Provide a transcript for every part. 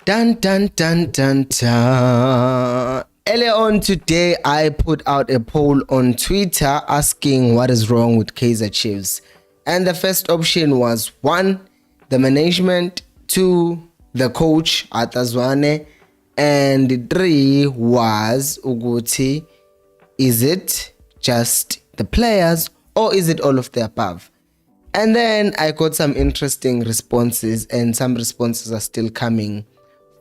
Dun dun dun dun dun. Earlier on today, I put out a poll on Twitter asking what is wrong with Kaizer Chiefs. And the first option was 1, the management, 2, the coach, Zwane, and 3 was Uguti. Is it just the players or is it all of the above? And then I got some interesting responses, and some responses are still coming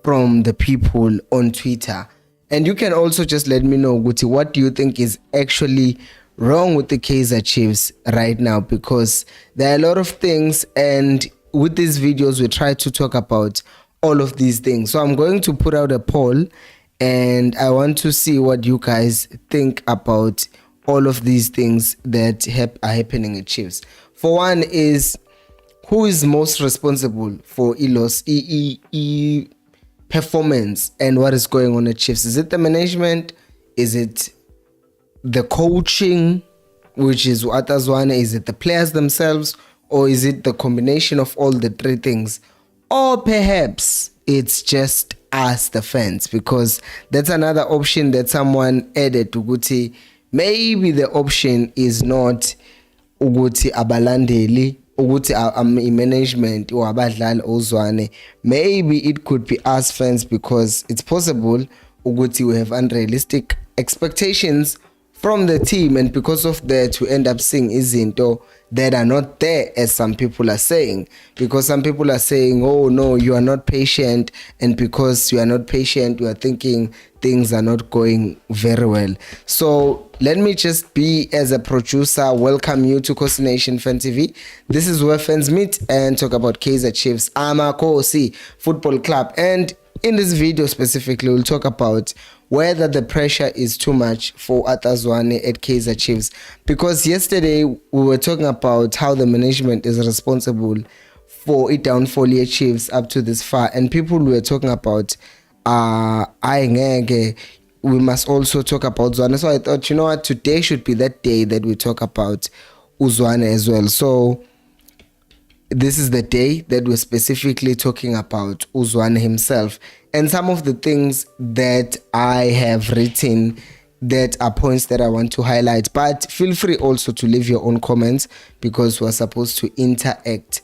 from the people on Twitter. And you can also just let me know, Guti, what do you think is actually wrong with the Kaizer Chiefs right now? Because there are a lot of things, and with these videos, we try to talk about all of these things. So I'm going to put out a poll, and I want to see what you guys think about all of these things that are happening at Chiefs. For one is, who is most responsible for loss performance and what is going on at Chiefs? Is it the management? Is it the coaching, which is Zwane? Is it the players themselves? Or is it the combination of all the three things? Or perhaps it's just us, the fans, because that's another option that someone added to Guti. Maybe the option is not ukuthi abalandeli, ukuthi management or abadlali ozwane. Maybe it could be us fans, because it's possible ukuthi we have unrealistic expectations from the team, and because of that we end up seeing izinto that are not there, as some people are saying, because some people are saying, oh no, you are not patient, and because you are not patient, you are thinking things are not going very well. So let me just be, as a producer, welcome you to Coast Nation Fan TV. This is where fans meet and talk about Kaizer Chiefs Amakosi Football Club, and in this video specifically, we'll talk about whether the pressure is too much for Zwane at Kaizer Chiefs. Because yesterday we were talking about how the management is responsible for it downfall at Chiefs up to this far, and people were talking about we must also talk about Zwane. So I thought, you know what, today should be that day that we talk about Zwane as well. So this is the day that we're specifically talking about Zwane himself, and some of the things that I have written that are points that I want to highlight. But feel free also to leave your own comments, because we're supposed to interact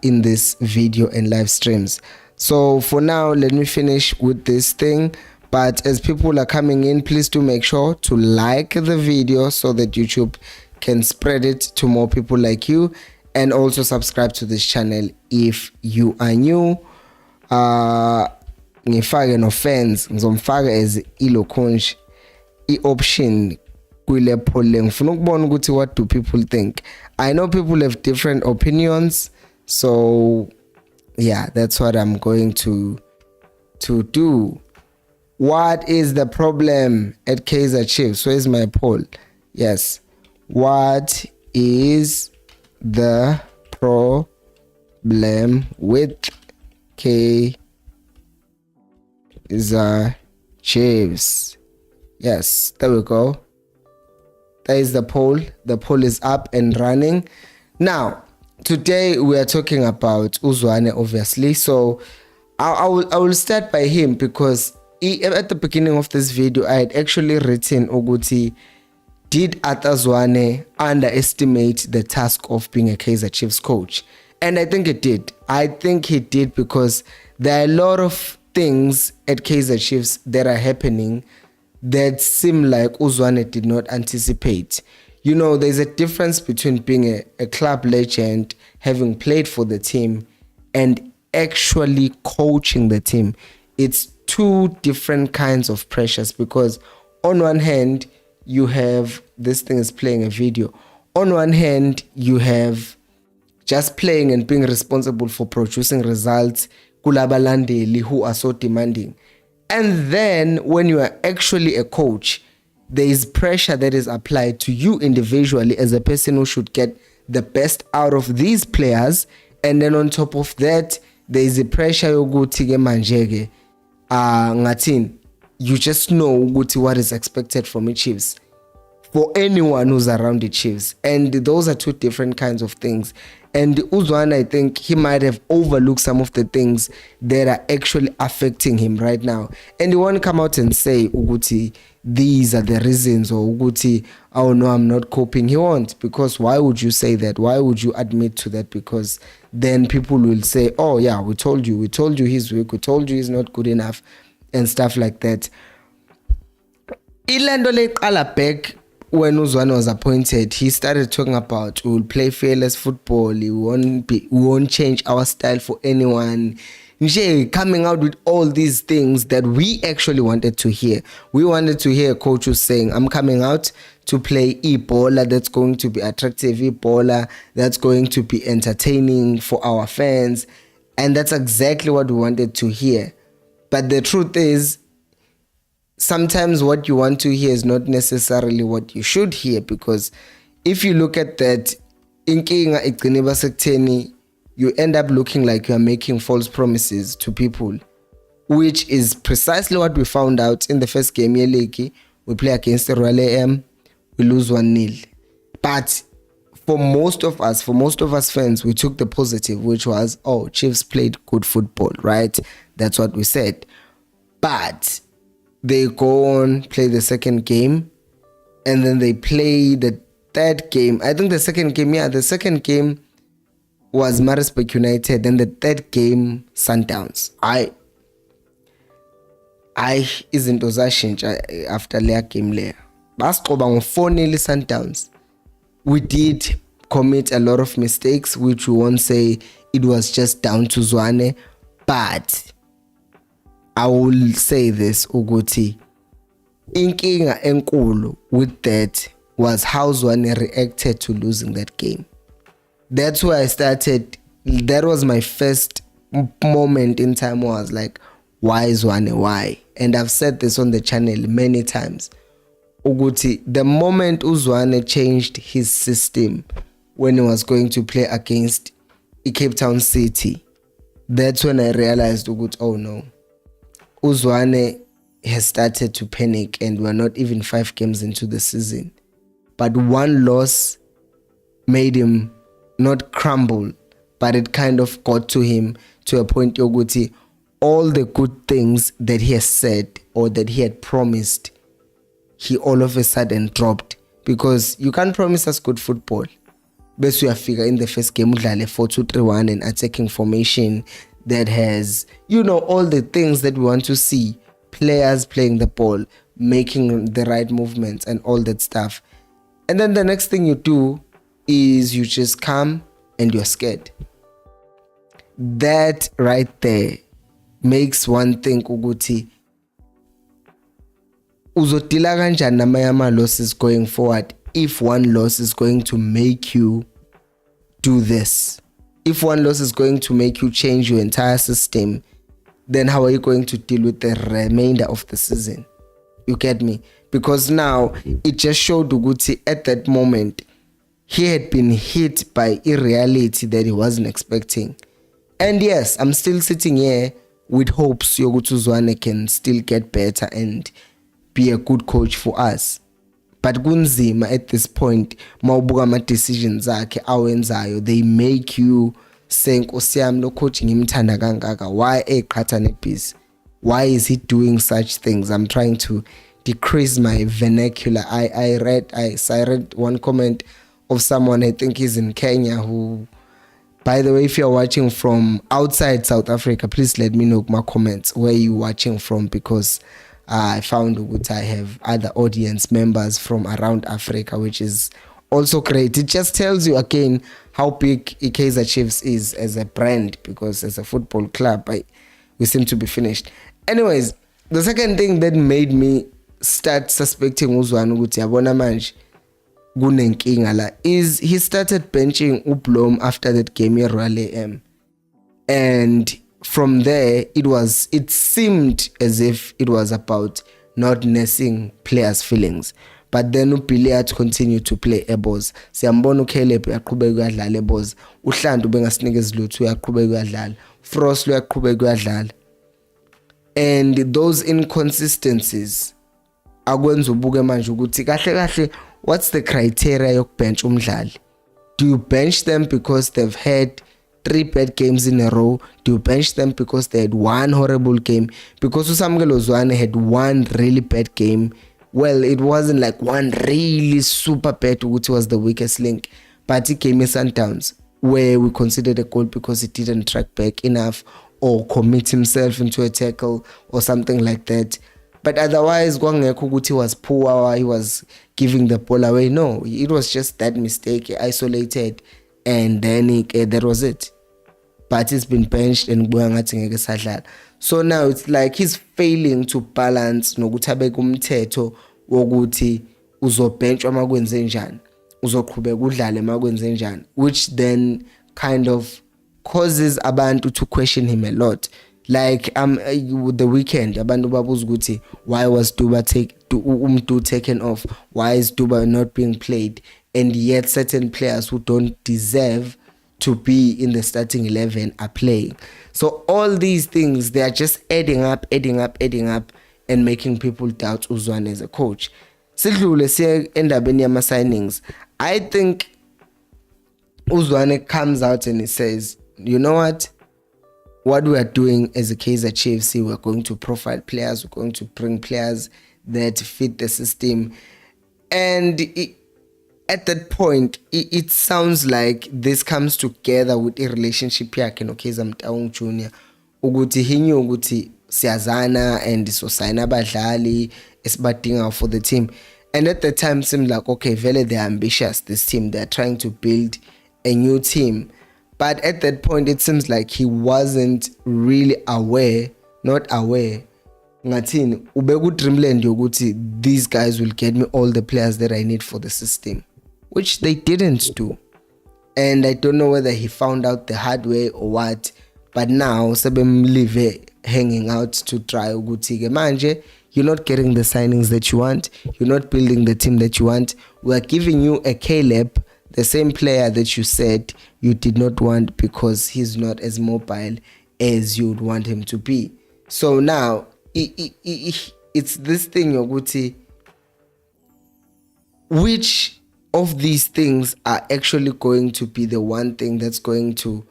in this video and live streams. So for now, let me finish with this thing. But as people are coming in, please do make sure to like the video so that YouTube can spread it to more people like you. And also subscribe to this channel if you are new. Ngifake no fans, ngizomfaka as ilokhunji option kule poll. Ngifuna ukubona ukuthi what do people think. I know people have different opinions, so yeah, that's what I'm going to do. What is the problem at Kaizer Chiefs? Where's my poll? Yes. What is the problem with Kaizer Chiefs? Yes, there we go. There is the poll. The poll is up and running. Now, today we are talking about Zwane, obviously. So I will start by him, because at the beginning of this video, I had actually written Oguti, did Zwane underestimate the task of being a Kaizer Chiefs coach? And I think it did. I think he did, because there are a lot of things at Kaizer Chiefs that are happening that seem like Zwane did not anticipate. You know, there's a difference between being a club legend, having played for the team, and actually coaching the team. It's two different kinds of pressures, because on one hand, you have, this thing is playing a video. On one hand, you have just playing and being responsible for producing results, kulabalandeli who are so demanding. And then when you are actually a coach, there is pressure that is applied to you individually as a person who should get the best out of these players. And then on top of that, there is a pressure yokuthi ke manje ngathini, you just know what is expected from the Chiefs, for anyone who's around the Chiefs. And those are two different kinds of things. And Zwane, I think he might have overlooked some of the things that are actually affecting him right now. And he won't come out and say, Uguti, these are the reasons, or Uguti, oh no, I'm not coping. He won't, because why would you say that? Why would you admit to that? Because then people will say, oh yeah, we told you he's weak, we told you he's not good enough, and stuff like that. Ilando leqala back when Zwane was appointed, he started talking about we will play fearless football, we won't change our style for anyone. Coming out with all these things that we actually wanted to hear. We wanted to hear a coach who's saying, I'm coming out to play Ebola that's going to be attractive, Ebola that's going to be entertaining for our fans. And that's exactly what we wanted to hear. But the truth is, sometimes what you want to hear is not necessarily what you should hear, because if you look at that, inkinga igcine basekutheni, you end up looking like you are making false promises to people, which is precisely what we found out in the first game league. We play against the Royal AM, we lose 1-0. But for most of us fans, we took the positive, which was, oh, Chiefs played good football, right? That's what we said. But they go on, play the second game, and then they play the third game. I think the second game was Maritzburg United, and the third game, Sundowns. I isn't uzashintsha after leya game leya. Basiqoba ngo-4-0 Sundowns. We did commit a lot of mistakes, which we won't say it was just down to Zwane, but I will say this, Uguti, inkinga enkulu with that was how Zwane reacted to losing that game. That's where I started. That was my first moment in time where I was like, why Zwane, why? And I've said this on the channel many times. Uguti, the moment Zwane changed his system when he was going to play against Cape Town City, that's when I realized, Uguti, oh no, Zwane has started to panic, and we're not even 5 games into the season. But one loss made him not crumble, but it kind of got to him to a point, Yoguti, all the good things that he has said or that he had promised, he all of a sudden dropped. Because you can't promise us good football. Best we have figured in the first game, 4-2-3-1 and attacking formation that has, all the things that we want to see. Players playing the ball, making the right movements and all that stuff. And then the next thing you do is you just come and you're scared. That right there makes one think, Uguti, uzodila kanjani namayama losses going forward if one loss is going to make you do this. If one loss is going to make you change your entire system, then how are you going to deal with the remainder of the season? You get me? Because now it just showed Uguti at that moment he had been hit by a reality that he wasn't expecting. And yes, I'm still sitting here with hopes Yogutu Zwane can still get better and be a good coach for us. But kunzima at this point, mawubuka ama decisions akhe awenzayo, they make you say, Nkosi yami lo coach ngimthanda kangaka, why eqhatha nebhizi? Why is he doing such things? I'm trying to decrease my vernacular. I read one comment of someone, I think he's in Kenya, who, by the way, if you're watching from outside South Africa, please let me know my comments where you're watching from, because I found that I have other audience members from around Africa, which is also great. It just tells you again how big Kaizer Chiefs is as a brand, because as a football club, we seem to be finished. Anyways, the second thing that made me start suspecting Zwane ukuthi yabona manje kunenkinga la is he started benching uBlom after that game at Royal AM. And from there it seemed as if it was about not nursing players' feelings. But then uBilliard continued to play ebos. Siyambona uCaleb uyaqhubeka uyadlala ebos. uHlantu bengasinikeza lutho uyaqhubeka uyadlala. Frost uyaqhubeka uyadlala. And those inconsistencies akwenza ubuke manje ukuthi kahle kahle what's the criteria yokubench umdlali? Do you bench them because they've had 3 bad games in a row? Do you bench them because they had one horrible game? Because Usamukelo Zwane had one really bad game. Well, it wasn't like one really super bad, which was the weakest link, but it came in Sundowns, where we considered a goal because he didn't track back enough or commit himself into a tackle or something like that. But otherwise, kwangekho ukuthi he was poor, he was giving the ball away. No, it was just that mistake, isolated, and then that was it. But he's been benched and ngathi ngeke sadlala. So now it's like he's failing to balance nokuthi abeke umthetho wokuthi uzobenchwa uma kwenze njani, uzoqhubeka udlale uma kwenze njani, which then kind of causes abantu to question him a lot. Like the weekend abantu babuza ukuthi why was Duba taken off, why is Duba not being played, and yet certain players who don't deserve to be in the starting 11 are playing. So all these things, they are just adding up and making people doubt Zwane as a coach. Sidlule siye endabeni yama signings. I think Zwane comes out and he says, you know what we are doing as a Kaizer Chiefs, we're going to profile players, we're going to bring players that fit the system. And at that point, it sounds like this comes together with a relationship yakhe no Kaizer Motaung Jr. Ukuthi hinyo ukuthi siyazana and sosayina abadlali esibadinga for the team. And at the time, it seemed like, okay, vele they're ambitious, this team. They're trying to build a new team. But at that point, it seems like he wasn't really not aware. Ngathini, ubeka dreamland yokuthi these guys will get me all the players that I need for the system, which they didn't do. And I don't know whether he found out the hard way or what. But now, sebemlive hanging out to try ukuthi manje, you're not getting the signings that you want. You're not building the team that you want. We're giving you a Caleb, the same player that you said you did not want because he's not as mobile as you would want him to be. So now, it's this thing, yokuthi, which of these things are actually going to be the one thing that's going to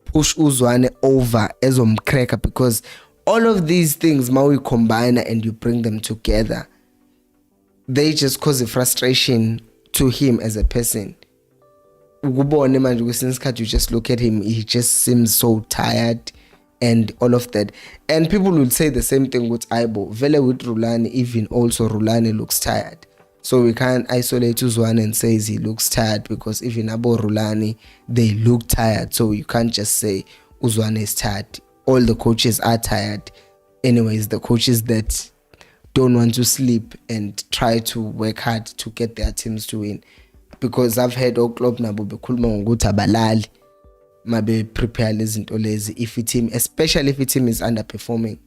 push Zwane over as umcracker? Because all of these things, now we combine and you bring them together, they just cause a frustration to him as a person. Since you just look at him, he just seems so tired and all of that. And people will say the same thing with Aibo. Vele with Rulani, even also Rulani looks tired. So we can't isolate Zwane and say he looks tired, because even Abo Rulani, they look tired. So you can't just say Zwane is tired. All the coaches are tired. Anyways, the coaches that don't want to sleep and try to work hard to get their teams to win. Because I've heard club nabo bekhuluma ngokuthi abalali mabe prepare izinto lezi if a team, especially if a team is underperforming.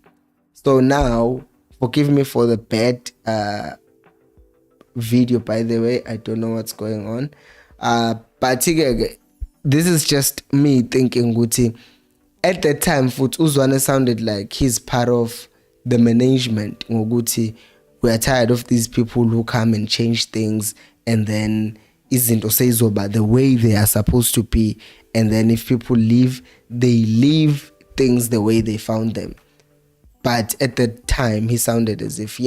So now, forgive me for the bad video, by the way. I don't know what's going on. But this is just me thinking ukuthi at that time Zwane sounded like he's part of the management ngokuthi we are tired of these people who come and change things and then isn't osezoba the way they are supposed to be, and then if people leave, they leave things the way they found them. But at the time he sounded as if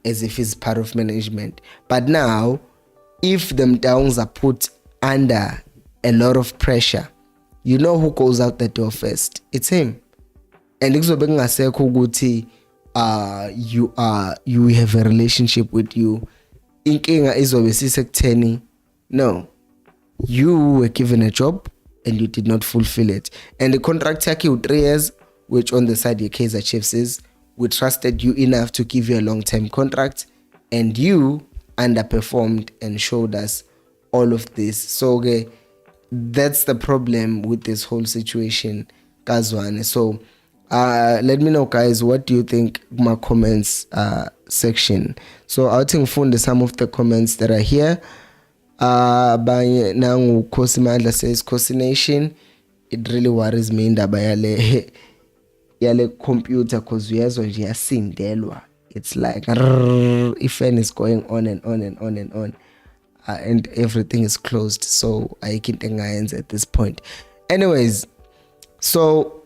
as if he's part of management. But now, if the Mtaungs are put under a lot of pressure, you know who goes out the door first? It's him. And kuzobe kungasekho ukuthi you have a relationship with you. Inkinga izobe sisekutheni, no, you were given a job and you did not fulfill it. And the contract yakhe with 3 years, which on the side your Kaizer Chiefs is, we trusted you enough to give you a long-term contract, and you underperformed and showed us all of this. So that's the problem with this whole situation, Zwane. So let me know, guys, what do you think? My comments section. So I'll think find some of the comments that are here. Nangu Kosi Mandla says, Kosi Nation, it really worries me indaba yale computer cause uyezwa nje yasindelwa. It's like if fan is going on and on and on and on. and everything is closed, so I can't at this point. Anyways, so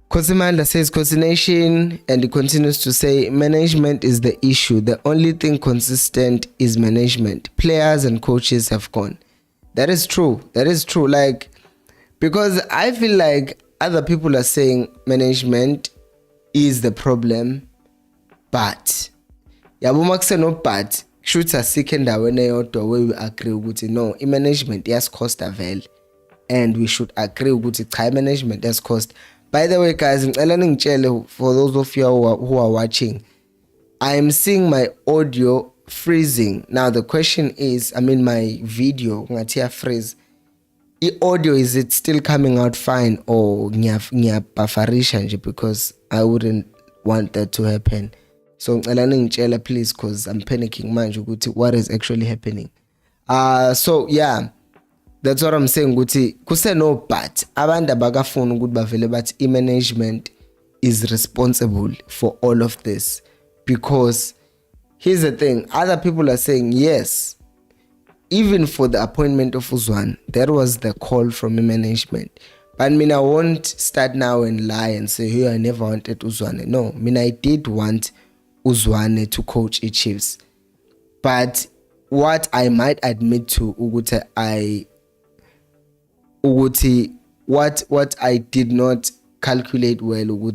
Kosimanda says coordination, and he continues to say management is the issue. The only thing consistent is management. Players and coaches have gone. That is true. Like, because I feel like other people are saying management is the problem, but yabo makuseno but shoots a second endaweni eyodwa where we agree ukuthi no, management yes cost vele, and we should agree ukuthi cha, management yes cost. By the way, guys, for those of you who are watching, I am seeing my audio freezing. Now the question is, my video ngathi freeze. The audio, is it still coming out fine or bufferisha nje, because I wouldn't want that to happen. So please, because I'm panicking manje ukuthi what is actually happening. So yeah, that's what I'm saying, ukuthi kuseno but abantu abakafuna ukuthi bavele bathi management is responsible for all of this, because here's the thing, other people are saying yes, even for the appointment of Zwane, that was the call from management. But I won't start now and lie and say, hey, I never wanted Zwane. No, I did want Zwane to coach the Chiefs. But what I might admit to, what I did not calculate well,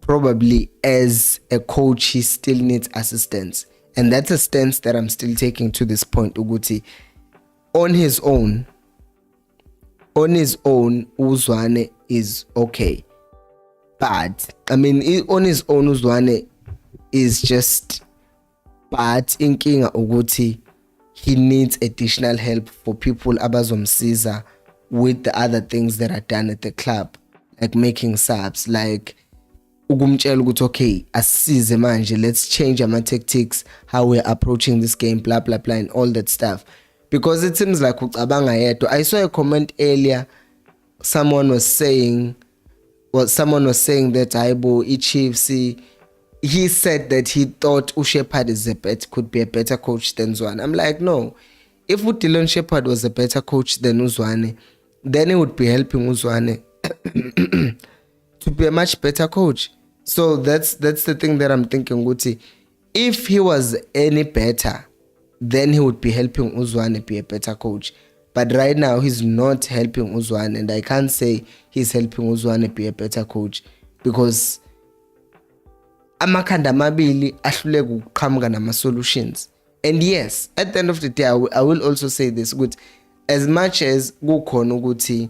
probably as a coach, he still needs assistance. And that's a stance that I'm still taking to this point. Uguti, on his own, Zwane is okay. But on his own, Zwane is just bad. Inkinga uguti, he needs additional help for people abazomsiza with the other things that are done at the club, like making subs, like ukumtshela ukuthi okay, asisize manje, let's change our tactics, how we're approaching this game, blah blah blah, and all that stuff. Because it seems like ucabanga yedwa. I saw a comment earlier, someone was saying that Aibo Chiefs, he said that he thought Shepherd could be a better coach than Zwane. I'm like, no, if Dylan Shepherd was a better coach than Zwane, then he would be helping Zwane to be a much better coach. So that's the thing that I'm thinking, Guti. If he was any better, then he would be helping Zwane be a better coach. But right now, he's not helping Zwane, and I can't say he's helping Zwane be a better coach, because amakhanda amabili ahluleka ukuqhamuka nama-solutions. And yes, at the end of the day, I will also say this, good, as much as kukhona ukuthi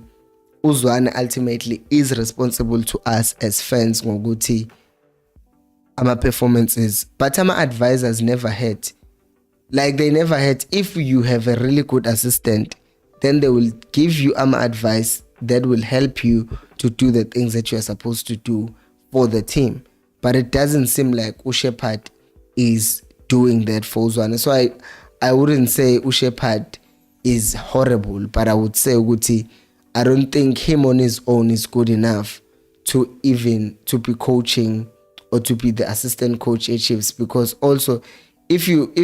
Zwane ultimately is responsible to us as fans ngokuthi ama performances, but ama advisors never had. Like, they never had. If you have a really good assistant, then they will give you ama advice that will help you to do the things that you are supposed to do for the team. But it doesn't seem like Shepherd is doing that for Zwane. So I wouldn't say Shepherd is horrible, but I would say Uguti, I don't think him on his own is good enough to be coaching or to be the assistant coach at Chiefs. Because also, if you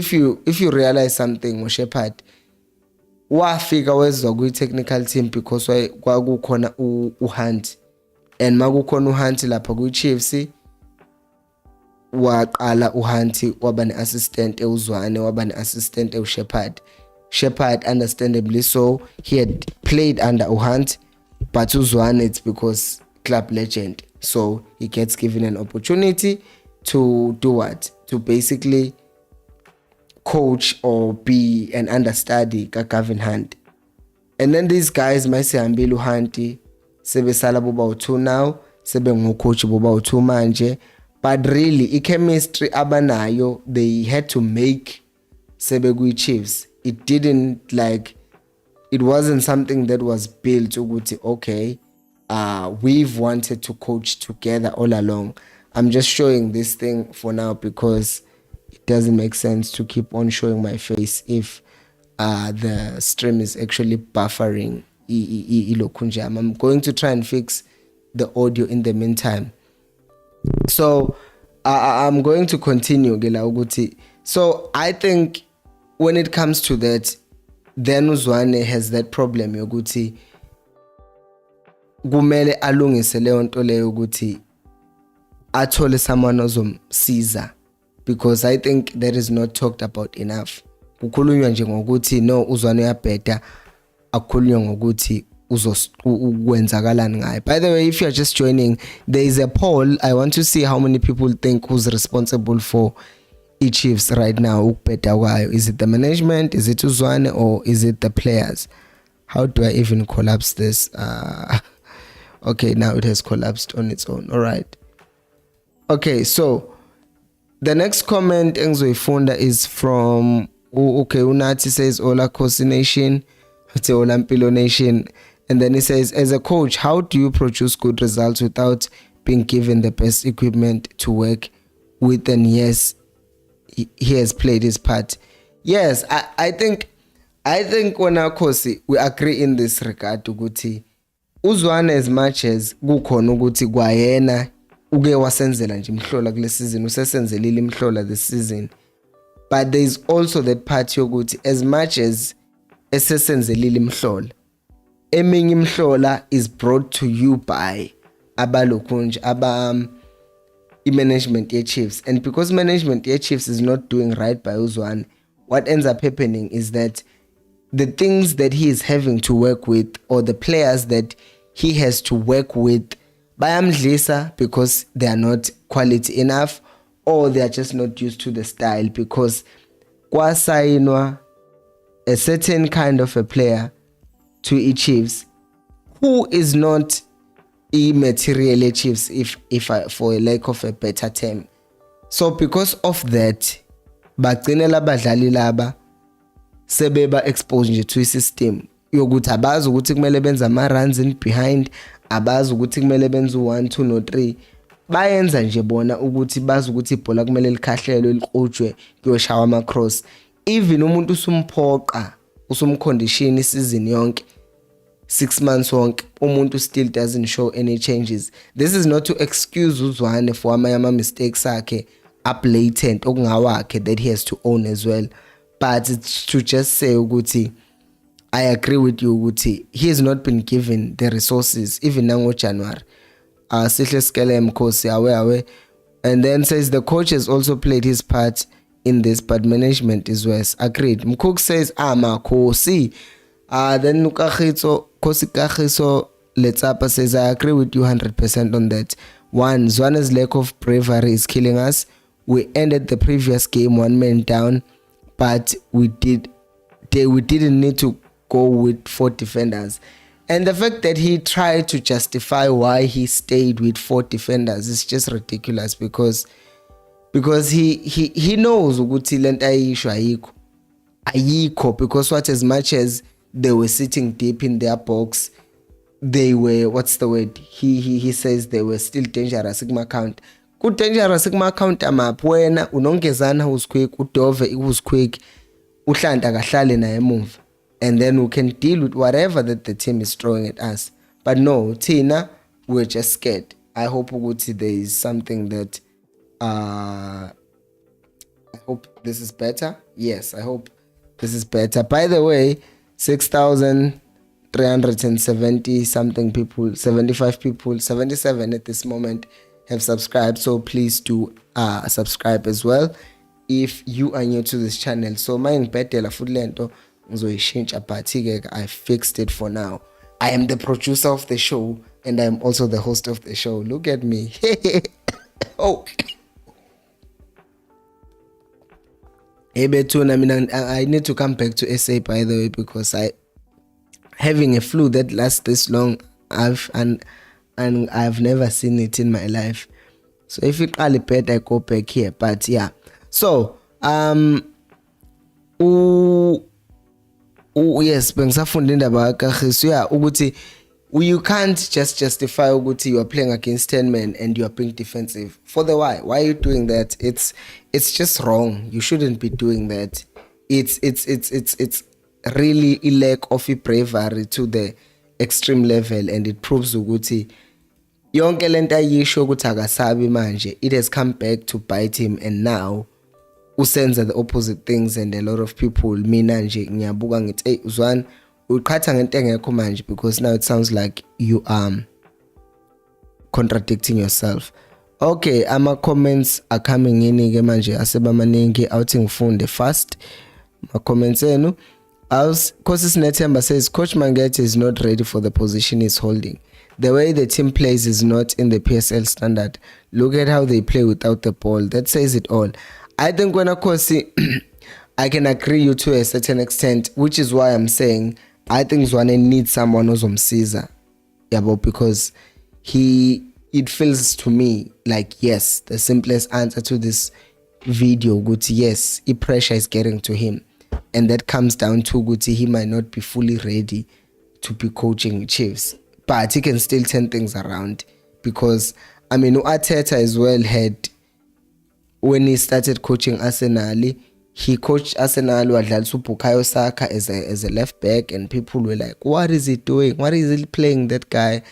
realize something, Shepherd wafika wezwa kwi technical team because kwakukhona uHunt, and makukhona uHunt lapha kwi Chiefs, waqala uHunt waba ne-assistant eUzwane, waba ne-assistant eShepherd. Shepherd, understandably so, he had played under uHunt, but Zwane, it's because club legend, so he gets given an opportunity to do what? To basically coach or be an understudy ka Gavin Hunt. And then these guys masihambile uHunt, sebesala boba u2 now, sebe ngocoach boba u2 manje. But really, chemistry abanayo, they had to make Sebegui Chiefs. It didn't it wasn't something that was built to okay, we've wanted to coach together all along. I'm just showing this thing for now because it doesn't make sense to keep on showing my face if the stream is actually buffering. I'm going to try and fix the audio in the meantime. So I'm going to continue ke la ukuthi. So I think when it comes to that, then uZwane has that problem yokuthi kumele alungise leyo nto leyo ukuthi athole someone ozomsiza, because I think that is not talked about enough. Kukhulunywa nje ngokuthi no uZwane uyabheda, akukhulunywa ngokuthi ukwenzakalani ngayo. By the way, if you are just joining, there is a poll. I want to see how many people think who's responsible for Chiefs right now ukubheda kwayo. Is it the management, is it uZwane, or is it the players? How do I even collapse this? Okay, now it has collapsed on its own. All right. Okay, so the next comment engizoyifunda is from Unathi says Ola Khosi Nation, Ola Mpilo Nation, and then he says, as a coach, how do you produce good results without being given the best equipment to work with? And yes, he has played his part. Yes, I think when Khosi, we agree in this regard ukuthi uZwane, as much as kukhona ukuthi kwayena uke wasenzela nje imhlola kule season, usesenzelile imhlola this season, but there is also that part yokuthi as much as esesenzelile imhlola, eminye imhlola is brought to you by abalokunje management ye Chiefs, and because management ye Chiefs is not doing right by uZwane, what ends up happening is that the things that he is having to work with, or the players that he has to work with, bayamdlisa because they are not quality enough, or they are just not used to the style, because kwasayinwa a certain kind of a player to Chiefs who is not material Chiefs, if I, for a lack of a better term. So because of that, bagcine labadlali laba sebeba exposed nje to system yokuthi abazi ukuthi kumele benze ama runs in behind, abazi ukuthi kumele benze 1 2 no 3, bayenza nje bona ukuthi bazi ukuthi ibhola kumele likhahlelwe liqojwe kuyoshawa ama cross. Even umuntu usumphoqa usumcondition isizini yonke 6 months wonke, umuntu still doesn't show any changes. This is not to excuse uZwane for ama mistakes akhe blatant okungawakhe that he has to own as well, but it's to just say ukuthi I agree with you ukuthi he has not been given the resources even now January. Sihle Skele Mkhosi awe, and then says the coach has also played his part in this, but management is worse. Agreed. Mkhosi says Makhosi. Then Nukachitso Khosi Kachiso Letsapa says I agree with you 100% on that. One, Zwane's lack of bravery is killing us. We ended the previous game 1 man down, but we didn't need to go with 4 defenders. And the fact that he tried to justify why he stayed with 4 defenders is just ridiculous, because he knows ukuthi lento ayisho ayikho, because what, as much as they were sitting deep in their box, they were, what's the word, he says they were still dangerous kuma count. Ku dangerous kuma count amap wena unongezana who's quick, uDove who's quick, uHlanta kahlale na emumva, and then we can deal with whatever that the team is throwing at us. But no, Tina, we're just scared. I hope ukuthi there is something that I hope this is better. Yes, I hope this is better. By the way, 6,370 something people, 75 people, 77 at this moment have subscribed. So please do subscribe as well if you are new to this channel. So my ngibhedela futhi lento ngizoyishintsha, but I fixed it for now. I am the producer of the show and I'm also the host of the show. Look at me. Oh. Hey Betuna, I need to come back to SA, by the way, because having a flu that lasts this long, I've never seen it in my life. So if it really bad, I go back here. But yeah. So yes, bengisafunda indaba kaGisu. Yeah, ukuthi you can't just justify ukuthi you are playing against 10 men and you are being defensive. For the why are you doing that? It's just wrong. You shouldn't be doing that. It's really a lack of bravery to the extreme level, and it proves ukuthi yonke lento ayisho ukuthi akasabi manje, it has come back to bite him, and now usenza the opposite things, and a lot of people, mina nje ngiyabuka ngithi hey Zwane uqhatha ngento engekho manje, because now it sounds like you are contradicting yourself. Okay, ama comments are coming in ke manje asebamaningi, awuthi ngifunde fast ma comments enu. Kosi Sinethemba says Coach Mangethe is not ready for the position he's holding. The way the team plays is not in the PSL standard. Look at how they play without the ball. That says it all. I think when Kosi, I can agree you to a certain extent, which is why I'm saying I think Zwane needs someone who's Caesar. Yeah, but because it feels to me like, yes, the simplest answer to this video, good, yes, pressure is getting to him. And that comes down to good, he might not be fully ready to be coaching Chiefs. But he can still turn things around. Because, I mean, Arteta as well had, when he started coaching Arsenal, he coached Arsenal with Bukayo Saka as a left back, and people were like, what is he doing? What is he playing that guy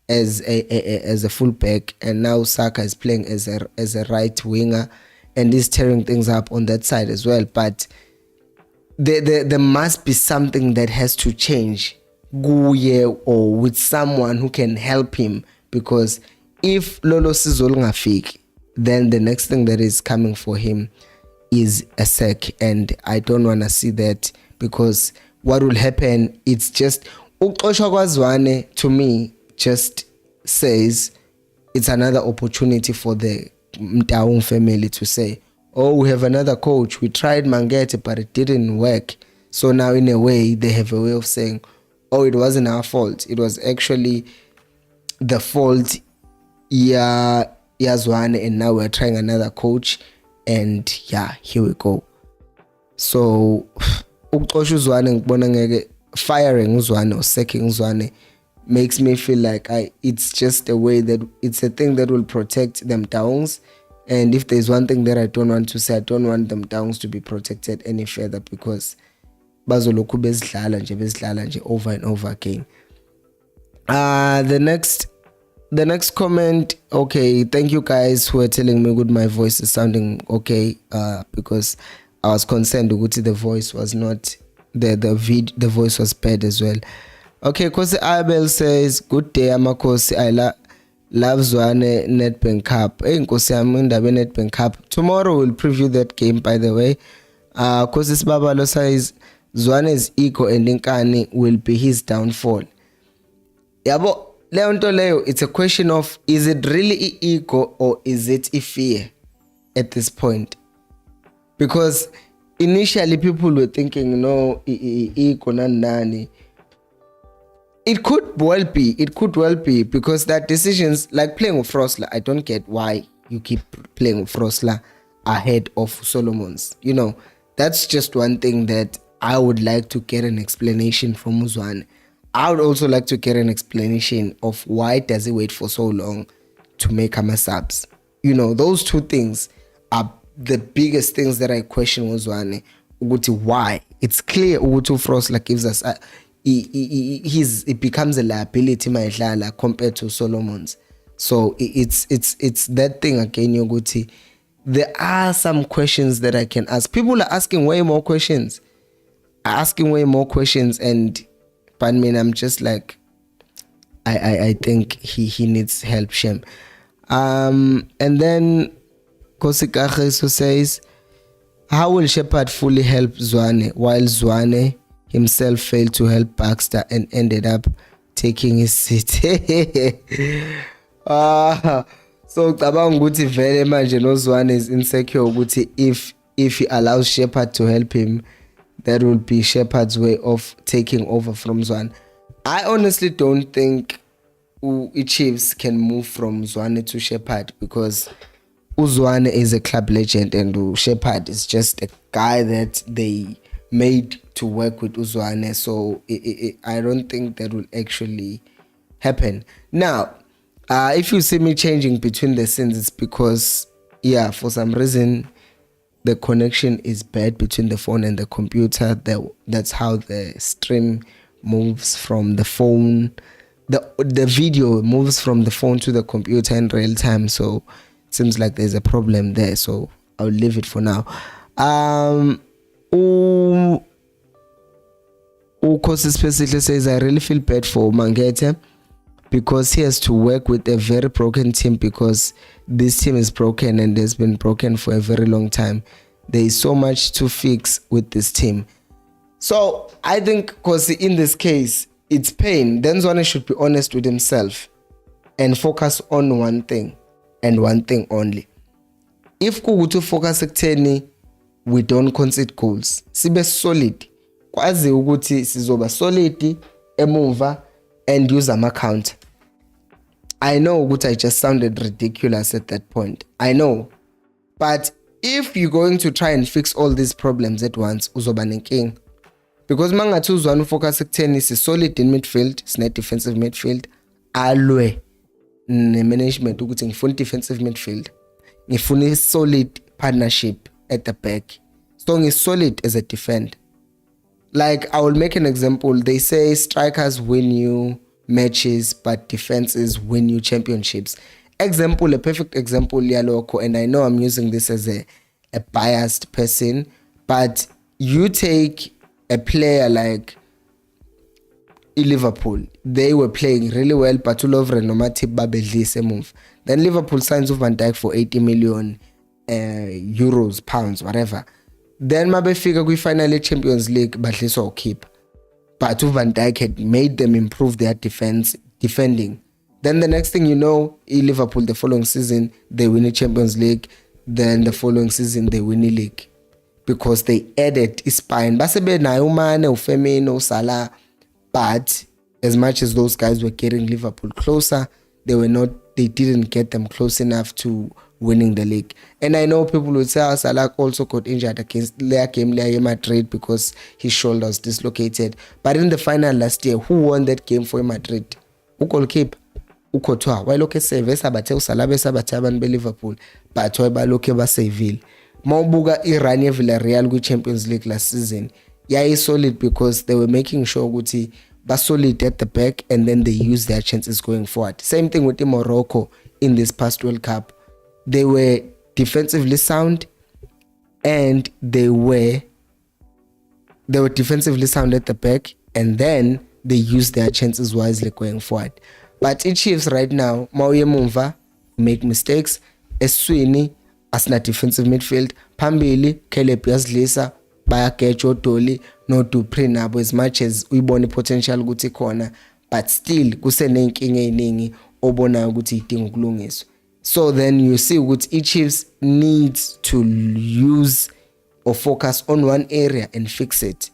as a full back? And now Saka is playing as a right winger, and he's tearing things up on that side as well. But there must be something that has to change or with someone who can help him, because if Lolo Sizolo ngafiki, then the next thing that is coming for him is a sack, and I don't want to see that, because what will happen, it's just ukuxoshwa kwaZwane to me just says it's another opportunity for the Mtaung family to say, oh, we have another coach, we tried Mangethe but it didn't work. So now in a way they have a way of saying, oh, it wasn't our fault, it was actually the fault Zwane, and now we're trying another coach, and yeah, here we go. So ukuxosha uZwane ngibona ngeke, firing uZwane or sacking uZwane makes me feel like it's just a way that it's a thing that will protect them Downs. And if there's one thing that I don't want to say, I don't want them Downs to be protected any further, because bazolokhu bezidlala nje over and over again. The next comment, okay, thank you guys who are telling me good, my voice is sounding okay, because I was concerned ukuthi the voice was not the voice was bad as well. Okay, Kosi Abel says good day Amakosi, I love Zwane Nedbank Cup. Hey Nkosi yami, indaba Nedbank Cup, tomorrow we'll preview that game, by the way. Kosi Sibabalo says Zwane's ego and inkani will be his downfall. Yabo leyo, it's a question of, is it really ego or is it fear at this point? Because initially people were thinking, no, ego nani. It could well be, because that decisions, like playing with Frosler, I don't get why you keep playing with Frosler ahead of Solomon's. You know, that's just one thing that I would like to get an explanation from Zwane. I would also like to get an explanation of why does he wait for so long to make Hama subs. You know, those two things are the biggest things that I question with Zwane. Why? It's clear Ugutu Frosler gives us he becomes a liability maidlala compared to Solomon's. So it's that thing again, Yoguti. There are some questions that I can ask. People are asking way more questions. And but I mean, I'm just like, I think he needs help, Shem. And then Kosi Kageso says, how will Shepard fully help Zwane while Zwane himself failed to help Baxter and ended up taking his seat? So cabanga ukuthi vele manje no Zwane is insecure ukuthi if he allows Shepard to help him, that will be Shepard's way of taking over from Zwane. I honestly don't think Chiefs can move from Zwane to Shepard, because Zwane is a club legend and Shepard is just a guy that they made to work with Zwane. So I don't think that will actually happen. Now, if you see me changing between the scenes, it's because, yeah, for some reason, the connection is bad between the phone and the computer. That's how the stream moves from the phone the video moves from the phone to the computer in real time, so it seems like there's a problem there, so I'll leave it for now. Kosi specifically says, I really feel bad for Mangete because he has to work with a very broken team, because this team is broken and has been broken for a very long time. There is so much to fix with this team. So I think because in this case it's pain, then Zwane should be honest with himself and focus on one thing and one thing only. If kugutu focus ekutheni we don't concede goals, sibe solid, kwazi ukuthi sizoba solid emuva and use ama counter. I know ukuthi I just sounded ridiculous at that point, I know, but if you're going to try and fix all these problems at once, uzoba nenkinga. Because mangathi uZwane focus ekutheni si solid in midfield, sine defensive midfield, alwe ne management ukuthi ngifuna defensive midfield, ngifuna solid partnership at the back, so ngi solid as a defender. Like I will make an example. They say strikers win you matches but defenses win you championships. Example, a perfect example yaloko, and I know I'm using this as a biased person, but you take a player like Liverpool, they were playing really well, but Lovren nomathi babedlise move. Then Liverpool signs Van Dijk for 80 million euros, pounds, whatever. Then mabefika kwi-final Champions League badliswa keep. But Van Dijk had made them improve their defending. Then the next thing you know, Liverpool the following season they win the Champions League. Then the following season they win the league because they added spine. Basebe na Mane, Firmino, Salah. But as much as those guys were getting Liverpool closer, they didn't get them close enough to winning the league. And I know people would say Salah also got injured against their game Real Madrid because his shoulder was dislocated. But in the final last year, who won that game for Madrid? Who goalkeeper? Ukotwa. Why look at save sabathe Salah besabathe abantu be Liverpool, but why baloke basavile. Mawubuka iRun ye Villarreal ku Champions League last season, yeah, solid because they were making sure ukuthi ba solid at the back and then they use their chances going forward. Same thing with Morocco in this past World Cup. They were defensively sound and they were defensively sound at the back, and then they used their chances wisely going forward. But in Chiefs right now, Mauye Mumva make mistakes. Eswini asina defensive midfield. Phambili Caleb Yaslisa bayaketshwa Doli no Dupre nabo, as much as uyibona potential ukuthi khona, but still kusenenkinga eningi obona ukuthi idinga ukulungiswa. So then you see ukuthi Chiefs needs to use or focus on one area and fix it.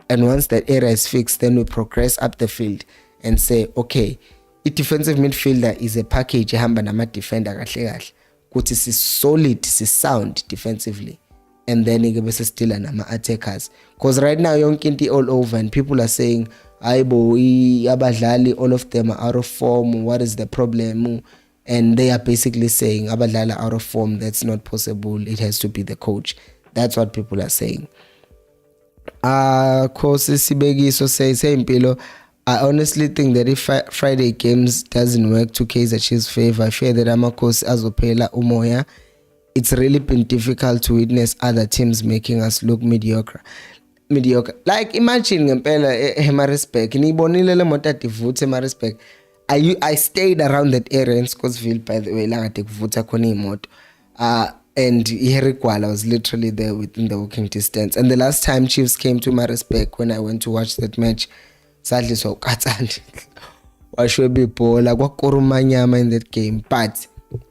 And once that area is fixed, then we progress up the field and say, okay, a defensive midfielder is a package ehamba nama defender kahle kahle. Ukuthi si solid, si sound defensively. And then you bese still nama attackers. Because right now yonke into all over and people are saying, "Ayibo, abadlali all of them are out of form. What is the problem?" And they are basically saying abadlali out of form. That's not possible. It has to be the coach. That's what people are saying. Kosi Sibegiso says, "Hey Mpilo, I honestly think that if Friday games doesn't work to Kaizer Chiefs' favor, I fear that Amakosi azophela umoya. It's really been difficult to witness other teams making us look mediocre. Like imagine ngempela eMaritzburg, nibonile le moto adivuthe eMaritzburg. I stayed around that area in Scottsville, by the way, la kade kuvutha khona imoto. And Herigwala was literally there within the walking distance. And the last time Chiefs came to Maritzburg, when I went to watch that match, sadly so katsandi washwebi bhola kwakorumanyama in that game. But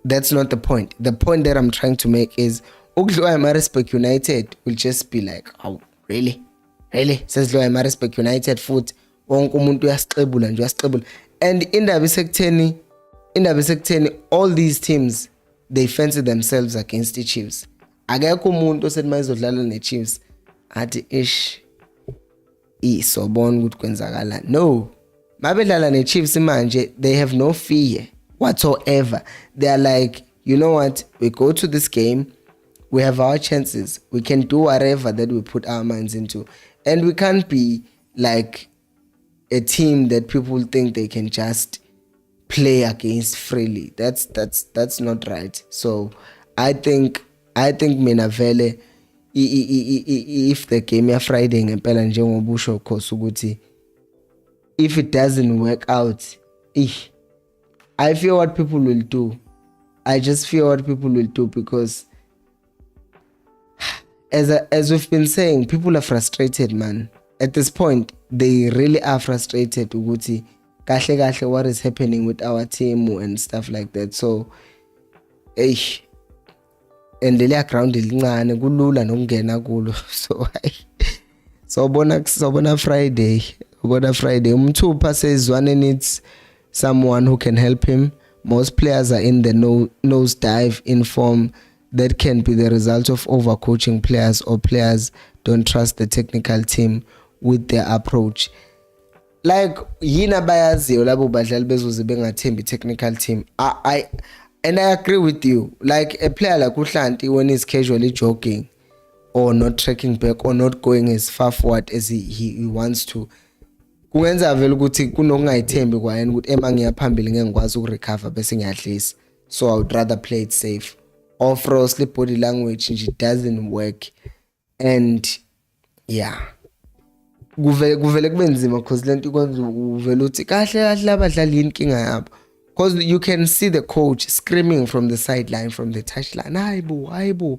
that's not the point. The point that I'm trying to make is ukudliwa eMaritzburg United will just be like, oh really sezidliwa eMaritzburg United futhi wonke umuntu uyasixebula nje uyasixebula. And indaba isekutheni all these teams, they fancy themselves against the Chiefs. Akekho umuntu osethi mayizodlala neChiefs athi ish isobona ukuthi kwenzakala. No, mabedlala neChiefs manje, they have no fear whatsoever. They are like, you know what, we go to this game, we have our chances, we can do whatever that we put our minds into, and we can't be like a team that people think they can just play against freely. That's not right. So I think mina vele if the game ya Friday ngempela njengoba usho course ukuthi if it doesn't work out, I fear what people will do. I just fear what people will do because as we've been saying, people are frustrated, man. At this point, they really are frustrated ukuthi kahle kahle what is happening with our team and stuff like that. So and leli ground lincane kulula nokungena kulo. So bona Friday umthupha says Zwane needs someone who can help him. Most players are in the nose dive in form. That can be the result of overcoaching players, or players don't trust the technical team with their approach. Like yini abayaziyo labo badlali bezoze bengathembi technical team. I agree with you. Like a player like Uhlanti, when he's casually jogging or not tracking back or not going as far forward as he wants to, kungenza vele ukuthi kunokungayithembi kwayena ukuthi ema ngiyaphambili ngeke ngikwazi ukurecover bese ngiyadlisa. So I would rather play it safe. Or frostly body language nje doesn't work. And yeah, kuvele kube nzima because lento ikwenza uvele uthi kahle abadlali inkinga yabo, because you can see the coach screaming from the sideline, from the touchline, hayibo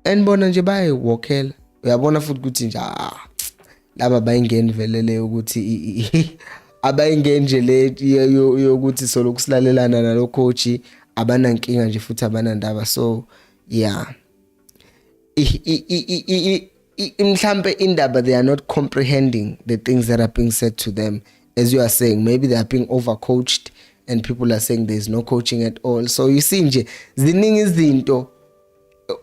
and bona nje bayewalkela. Uyabona futhi ukuthi nje laba bayingeni velele ukuthi abayingeni nje le yokuthi solo kusilalelana nalo coach, abanankinga nje futhi abanandaba. So yeah, mhlambe indaba, they are not comprehending the things that are being said to them. As you are saying, maybe they are being overcoached and people are saying there's no coaching at all. So you see nje ziningi izinto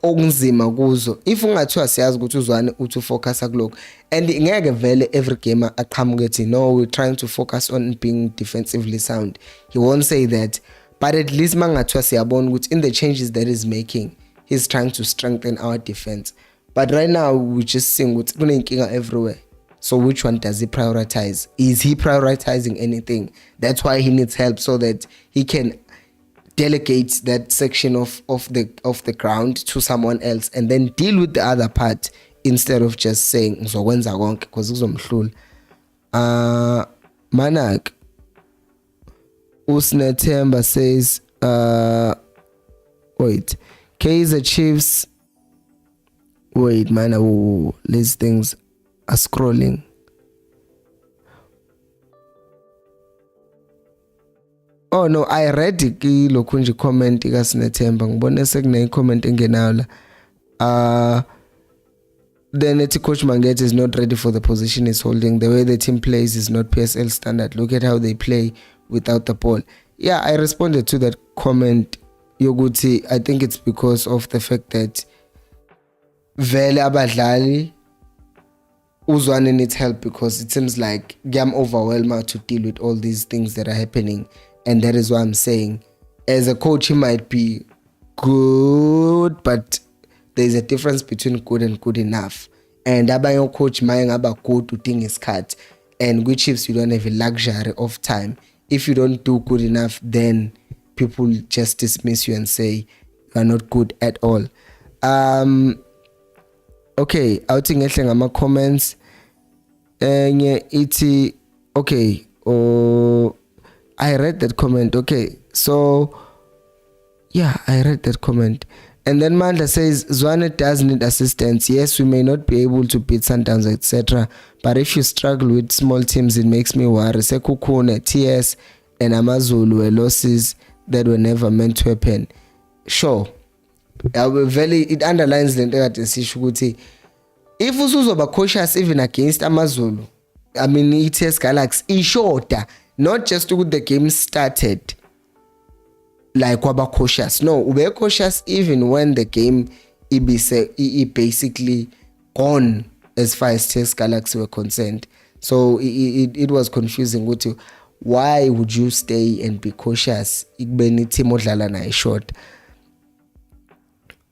okunzima kuzo. If ungathiwa siyazi ukuthi uZwane uthi focus kuloko, and ngeke vele every gamer aqhamuke ethi no, we're trying to focus on being defensively sound. He won't say that, but at least mangathiwa siyabona ukuthi in the changes that he's making, he's trying to strengthen our defense. But right now we just seeing ukuthi kunenkinga everywhere. So which one does he prioritize? Is he prioritizing anything? That's why he needs help, so that he can delegate that section of the ground to someone else and then deal with the other part, instead of just saying ngizokwenza konke because kuzomhlula. Manak Usnethemba says wait, Kaizer Chiefs, wait man, these things are scrolling. Oh no, I read lokhu nje comment kaSinethemba, ngibone sekune comment engenayo la. Then it's Coach Mangete is not ready for the position he's holding. The way the team plays is not PSL standard. Look at how they play without the ball. Yeah, I responded to that comment yokuthi I think it's because of the fact that vele abadlali uZwane needs help, because it seems like I'm overwhelmed to deal with all these things that are happening. And that is why I'm saying, as a coach, he might be good, but there's a difference between good and good enough. And abanye coach mayeng aba good udinga isikhathi, and with Chiefs you don't have a luxury of time. If you don't do good enough, then people just dismiss you and say you are not good at all. Okay, awuthi ngehle ngama comments enye ithi okay, I read that comment. Okay, so yeah, I read that comment. And then Manda says Zwane does need assistance. Yes, we may not be able to beat Sundowns, etc. But if you struggle with small teams, it makes me worry. Sekukune, TS, and Amazulu were losses that were never meant to happen. Sure, it underlines the nto if usuzoba cautious even against Amazulu, I mean ETS Galaxy, ishorter, not just with the game started. Like waba cautious. No, ube cautious even when the game basically gone as far as TS Galaxy were concerned. So it was confusing. Why would you stay and be cautious? Ikbeni team odlala na short.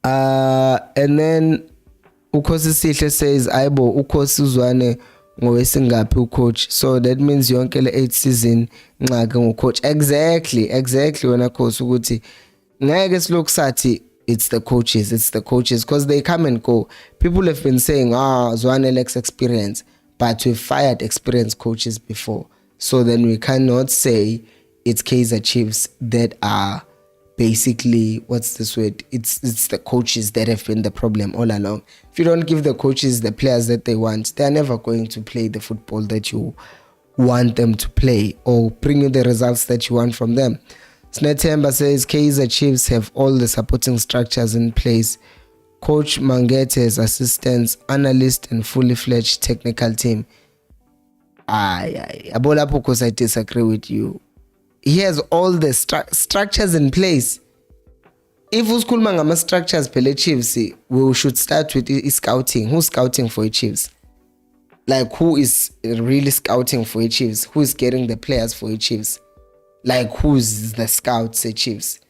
And then Ukosi Sihle says Aibo Ukosi Zwane ngowesingaphi ucoach, so that means yonke le 8 season nxake ngocoach. Exactly wena coach ukuthi ngeke siloku sathi it's the coaches because they come and go. People have been saying Zwane lacks experience, but we've fired experienced coaches before, so then we cannot say it's Kaizer Chiefs that are basically, what's this word, it's the coaches that have been the problem all along. If you don't give the coaches the players that they want, they're never going to play the football that you want them to play or bring you the results that you want from them. Snetemba says Kaizer Chiefs have all the supporting structures in place: Coach Mangete's assistants, analyst, and fully fledged technical team. Abolapo, because I disagree with you. He has all the structures in place. If usikhuluma ngama structures pele Chiefs, we should start with scouting. Who's scouting for Chiefs? Like, who is really scouting for Chiefs? Who is getting the players for Chiefs? Like, who's the scouts at Chiefs?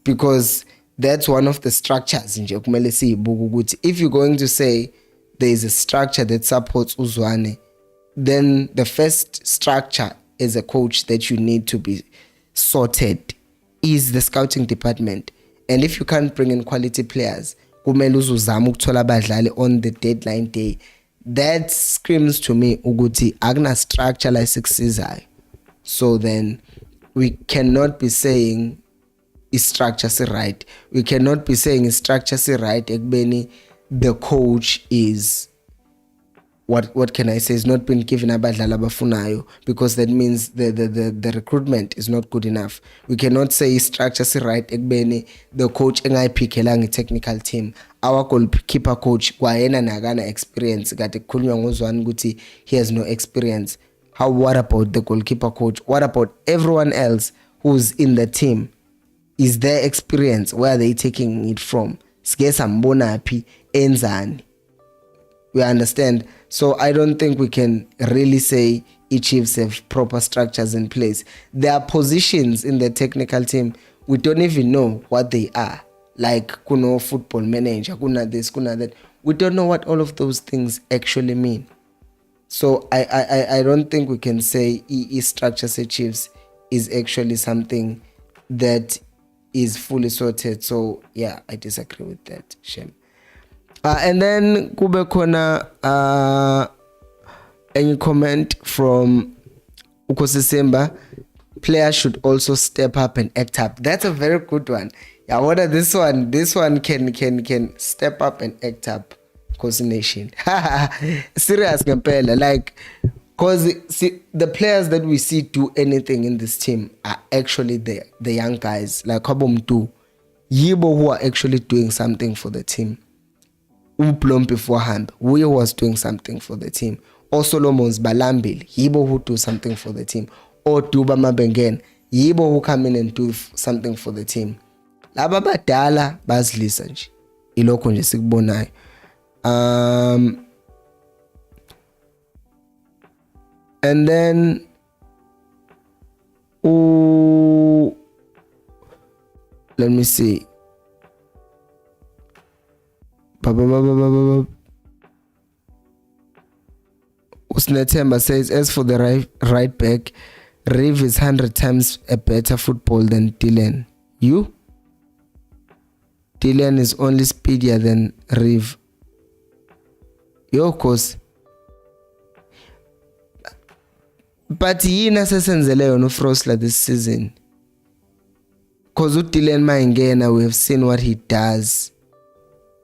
Because that's one of the structures in kumele siyibuka. If you're going to say there is a structure that supports uZwane, then the first structure as a coach that you need to be sorted is the scouting department. And if you can't bring in quality players, kumele uzuzama ukuthola abadlali on the deadline day. That screams to me ukuthi akuna structure like sikusizayo. So then we cannot be saying is structure right. We cannot be saying is structure right ekubeni the coach is what can I say, is not been given abadlali abafunayo, because that means the recruitment is not good enough. We cannot say structure right ekubeni the coach engayiphikelanga technical team. Our goalkeeper coach kwayena nakana experience, kade kukhulunywa ngoZwane ukuthi he has no experience. What about the goalkeeper coach? What about everyone else who's in the team? Is their experience, where are they taking it from? Sike sambona phi enzani? We understand. So I don't think we can really say Chiefs have proper structures in place. There are positions in the technical team we don't even know what they are. Like kuno football manager, kuna this, kuna that. We don't know what all of those things actually mean. So I don't think we can say structures at Chiefs is actually something that is fully sorted. So yeah, I disagree with that. Shame. And then kube khona any comment from Ukosisemba: players should also step up and act up. That's a very good one. Yeah, what are this one? This one can step up and act up. Kosi Nation. Serious ngempela, like, cause see, the players that we see do anything in this team are actually the young guys, like Kabomtu, Yibo, who are actually doing something for the team. Uplom beforehand, we was doing something for the team. Or Solomon's Balambil, Yibo, who do something for the team. Or Tuba Mabengen, Yibo, who come in and do something for the team. Laba badala bazilisa nje. Ilokho nje sikubonayo. And then let me see. Usnetemba says, as for the right back, Riv is 100 times a better football than Dylan. You? Dylan is only speedier than Riv. Yo, of course. But yina sesenzeleyo no Frosla this season. Cause uDylan Maingena, we have seen what he does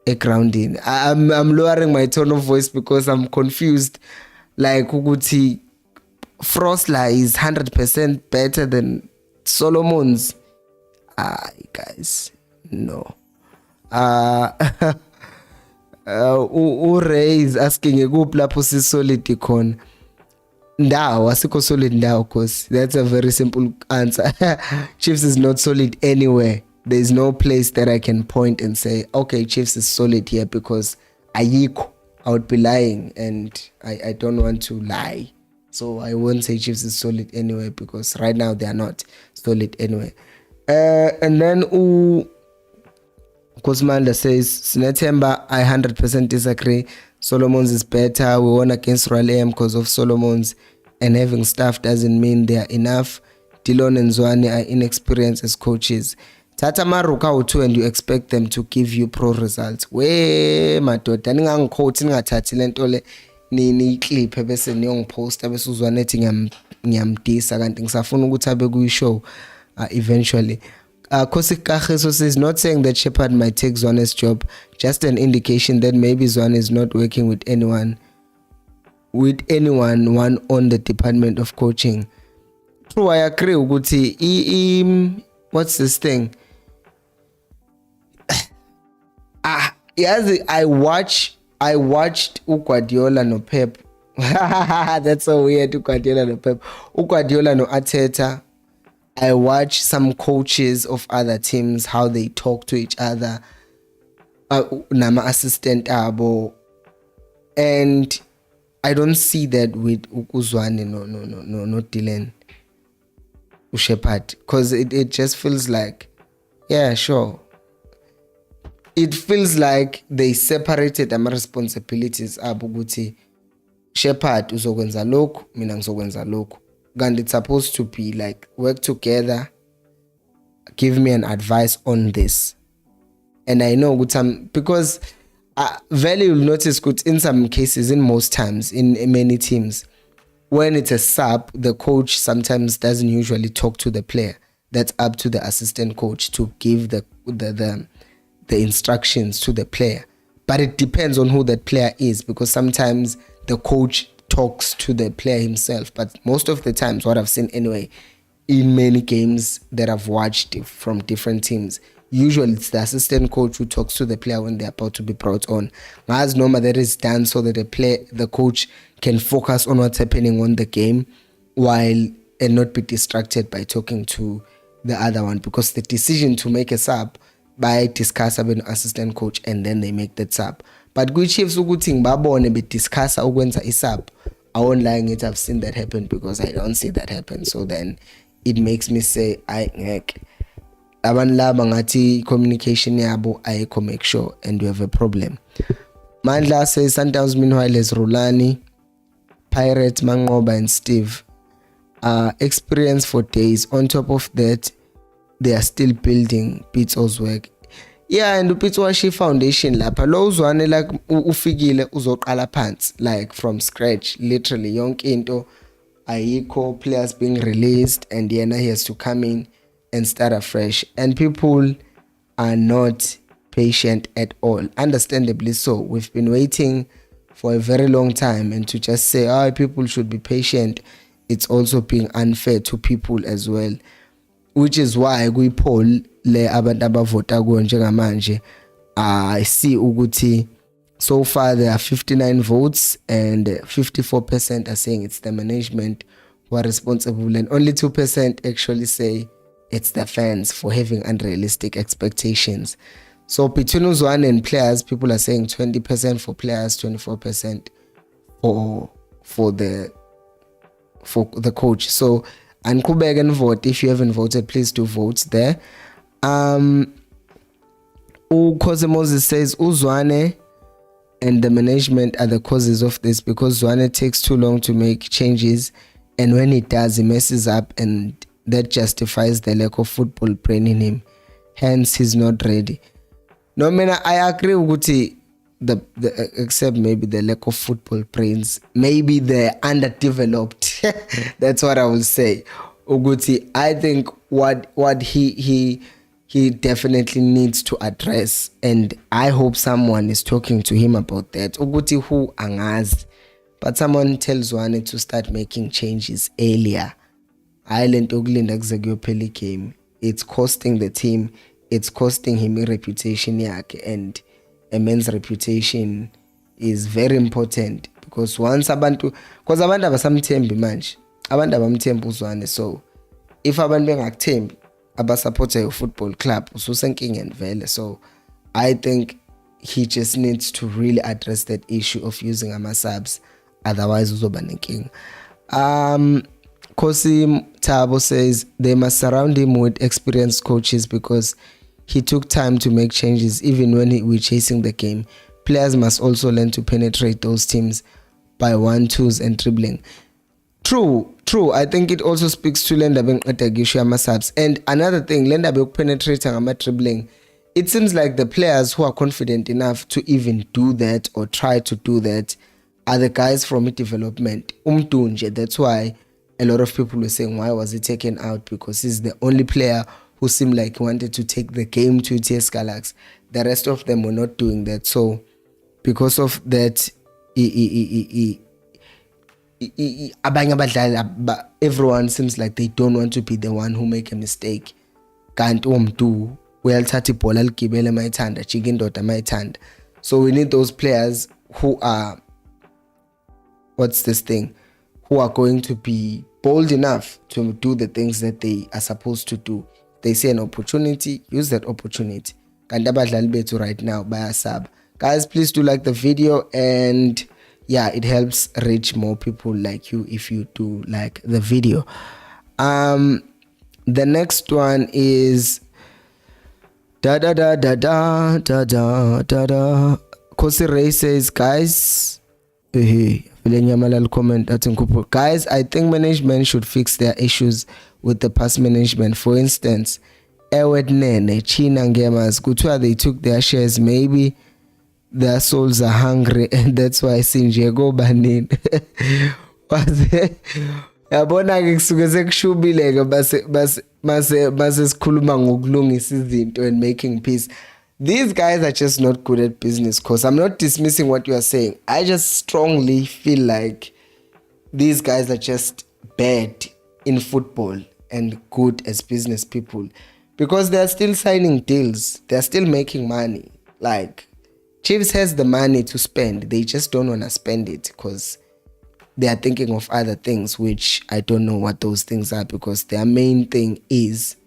at grounding. I'm lowering my tone of voice because I'm confused. Like ukuthi Frosla is 100% better than Solomon's. Guys, no. Ray is asking ekuphi lapho si solid khona. Ndawo asikho solid ndawo, cause that's a very simple answer. Chiefs is not solid anywhere. There is no place that I can point and say, okay, Chiefs is solid here, because ayikho. I would be lying, and I don't want to lie. So I won't say Chiefs is solid anywhere, because right now they are not solid anywhere. And then Kosmanda says, Sinetemba, I 100% disagree. Solomon's is better. We won against Royal AM because of Solomon's, and having staff doesn't mean they are enough. Dillon and Zwane are inexperienced as coaches. Tata maruka u2 and you expect them to give you pro results. We madoda ningangiquote ningathathi lento le ni clip bese niyongiposta bese uZwane ethi ngiyamdisa kanti ngisafuna ukuthi abe kuyi show eventually. Kosi Kagiso says, not saying that Shepard might take Zwane's job, just an indication that maybe Zwane is not working with anyone one on the Department of Coaching. True, I agree ukuthi what's this thing? Yes, I watched Guardiola no Pep. That's so weird. Guardiola no Pep. Guardiola no Arteta. I watch some coaches of other teams, how they talk to each other. Nama assistant abo, and I don't see that with Zwane, no Dylan, Shepard, because it just feels like, yeah, sure. It feels like they separated ama responsibilities abo ukuthi Shepard uzokwenza lokhu, mina ngizokwenza lokhu. And it's supposed to be like work together, give me an advice on this. And I know because value will notice good in some cases, in most times, in many teams, when it's a sub, the coach sometimes doesn't usually talk to the player. That's up to the assistant coach to give the instructions to the player. But it depends on who that player is, because sometimes the coach talks to the player himself. But most of the times, what I've seen anyway, in many games that I've watched from different teams, usually it's the assistant coach who talks to the player when they're about to be brought on. As normal, that is done so that the coach can focus on what's happening on the game and not be distracted by talking to the other one, because the decision to make a sub by discuss with an assistant coach and then they make that sub. But good Chiefs ukuthi ngibabone be discuss ukwenza isub, I won't lie, I've seen that happen, because I don't see that happen. So then it makes me say ngeke abantu laba ngathi communication yabo ayikho make sure, and you have a problem. Mandla says Sundowns meanwhile is Rulani, Pirates Mangoba and Steve. Experience for days. On top of that, they are still building Pitso's work. Yeah, and Pitsowashi Foundation lapha lo uzwane like ufikile uzoqala phansi, like from scratch, literally yonke into ayikho, players being released, and yena he has to come in and start afresh. And people are not patient at all, understandably so. We've been waiting for a very long time, and to just say people should be patient, it's also being unfair to people as well, which is why we poll le abantu abavota kuyo njengamanje. I see ukuthi so far there are 59 votes and 54% are saying it's the management who are responsible, and only 2% actually say it's the fans for having unrealistic expectations. So between Zwane and players, people are saying 20% for players, 24% for the coach. So and Kubeg and vote. If you haven't voted, please do vote there. Koze Moses says Zwane and the management are the causes of this, because Zwane takes too long to make changes, and when he does, he messes up, and that justifies the lack of football brain in him. Hence, he's not ready. No, man, I agree with the except maybe the lack of football brains, maybe they're underdeveloped. That's what I will say. Uguti, I think what he definitely needs to address, and I hope someone is talking to him about that. Uguti who angazi, but someone tells Zwane to start making changes earlier. Island Oglinda Xagiopeli game. It's costing the team. It's costing him a reputation yakhe, and a man's reputation is very important, because once abantu abasamthembi manje, abantu abamthembi uZwane. So if abantu bengakuthembi abasupporter your football club, ususenkingeni vele. So I think he just needs to really address that issue of using ama-subs, otherwise uzoba nenkinga. Kosi Tabo says they must surround him with experienced coaches, because he took time to make changes even when we're chasing the game. players must also learn to penetrate those teams by 1-2s and dribbling. True. I think it also speaks to lenda benqedagisho ama-subs. And another thing, lenda bekupenetrate ngama-dribbling. It seems like the players who are confident enough to even do that or try to do that are the guys from development. Umtunje. That's why a lot of people were saying, why was he taken out? Because he's the only player who seemed like he wanted to take the game to TS Galaxy. The rest of them were not doing that. So because of that, everyone seems like they don't want to be the one who make a mistake. Can't do uyalithatha ibhola ligibele mayithanda jika indoda mayithanda. So we need those players who are who are going to be bold enough to do the things that they are supposed to do. They see an opportunity, use that opportunity. Kanti abadlali bethu right now bayasaba. Guys, please do like the video, and yeah, it helps reach more people like you if you do like the video. The next one is Kosi Ray says, guys, guys, I think management should fix their issues with the past management. For instance, Ewet China Gamers, kuthiwa they took their shares. Maybe their souls are hungry and that's why Sinje go banin. Yabona ke kusuke sekushubileke base sikhuluma ngokulungisa izinto and making peace. These guys are just not good at business. Cause I'm not dismissing what you are saying. I just strongly feel like these guys are just bad in football and good as business people, because they're still signing deals. They're still making money. Like, Chiefs has the money to spend. They just don't want to spend it because they are thinking of other things, which I don't know what those things are, because their main thing is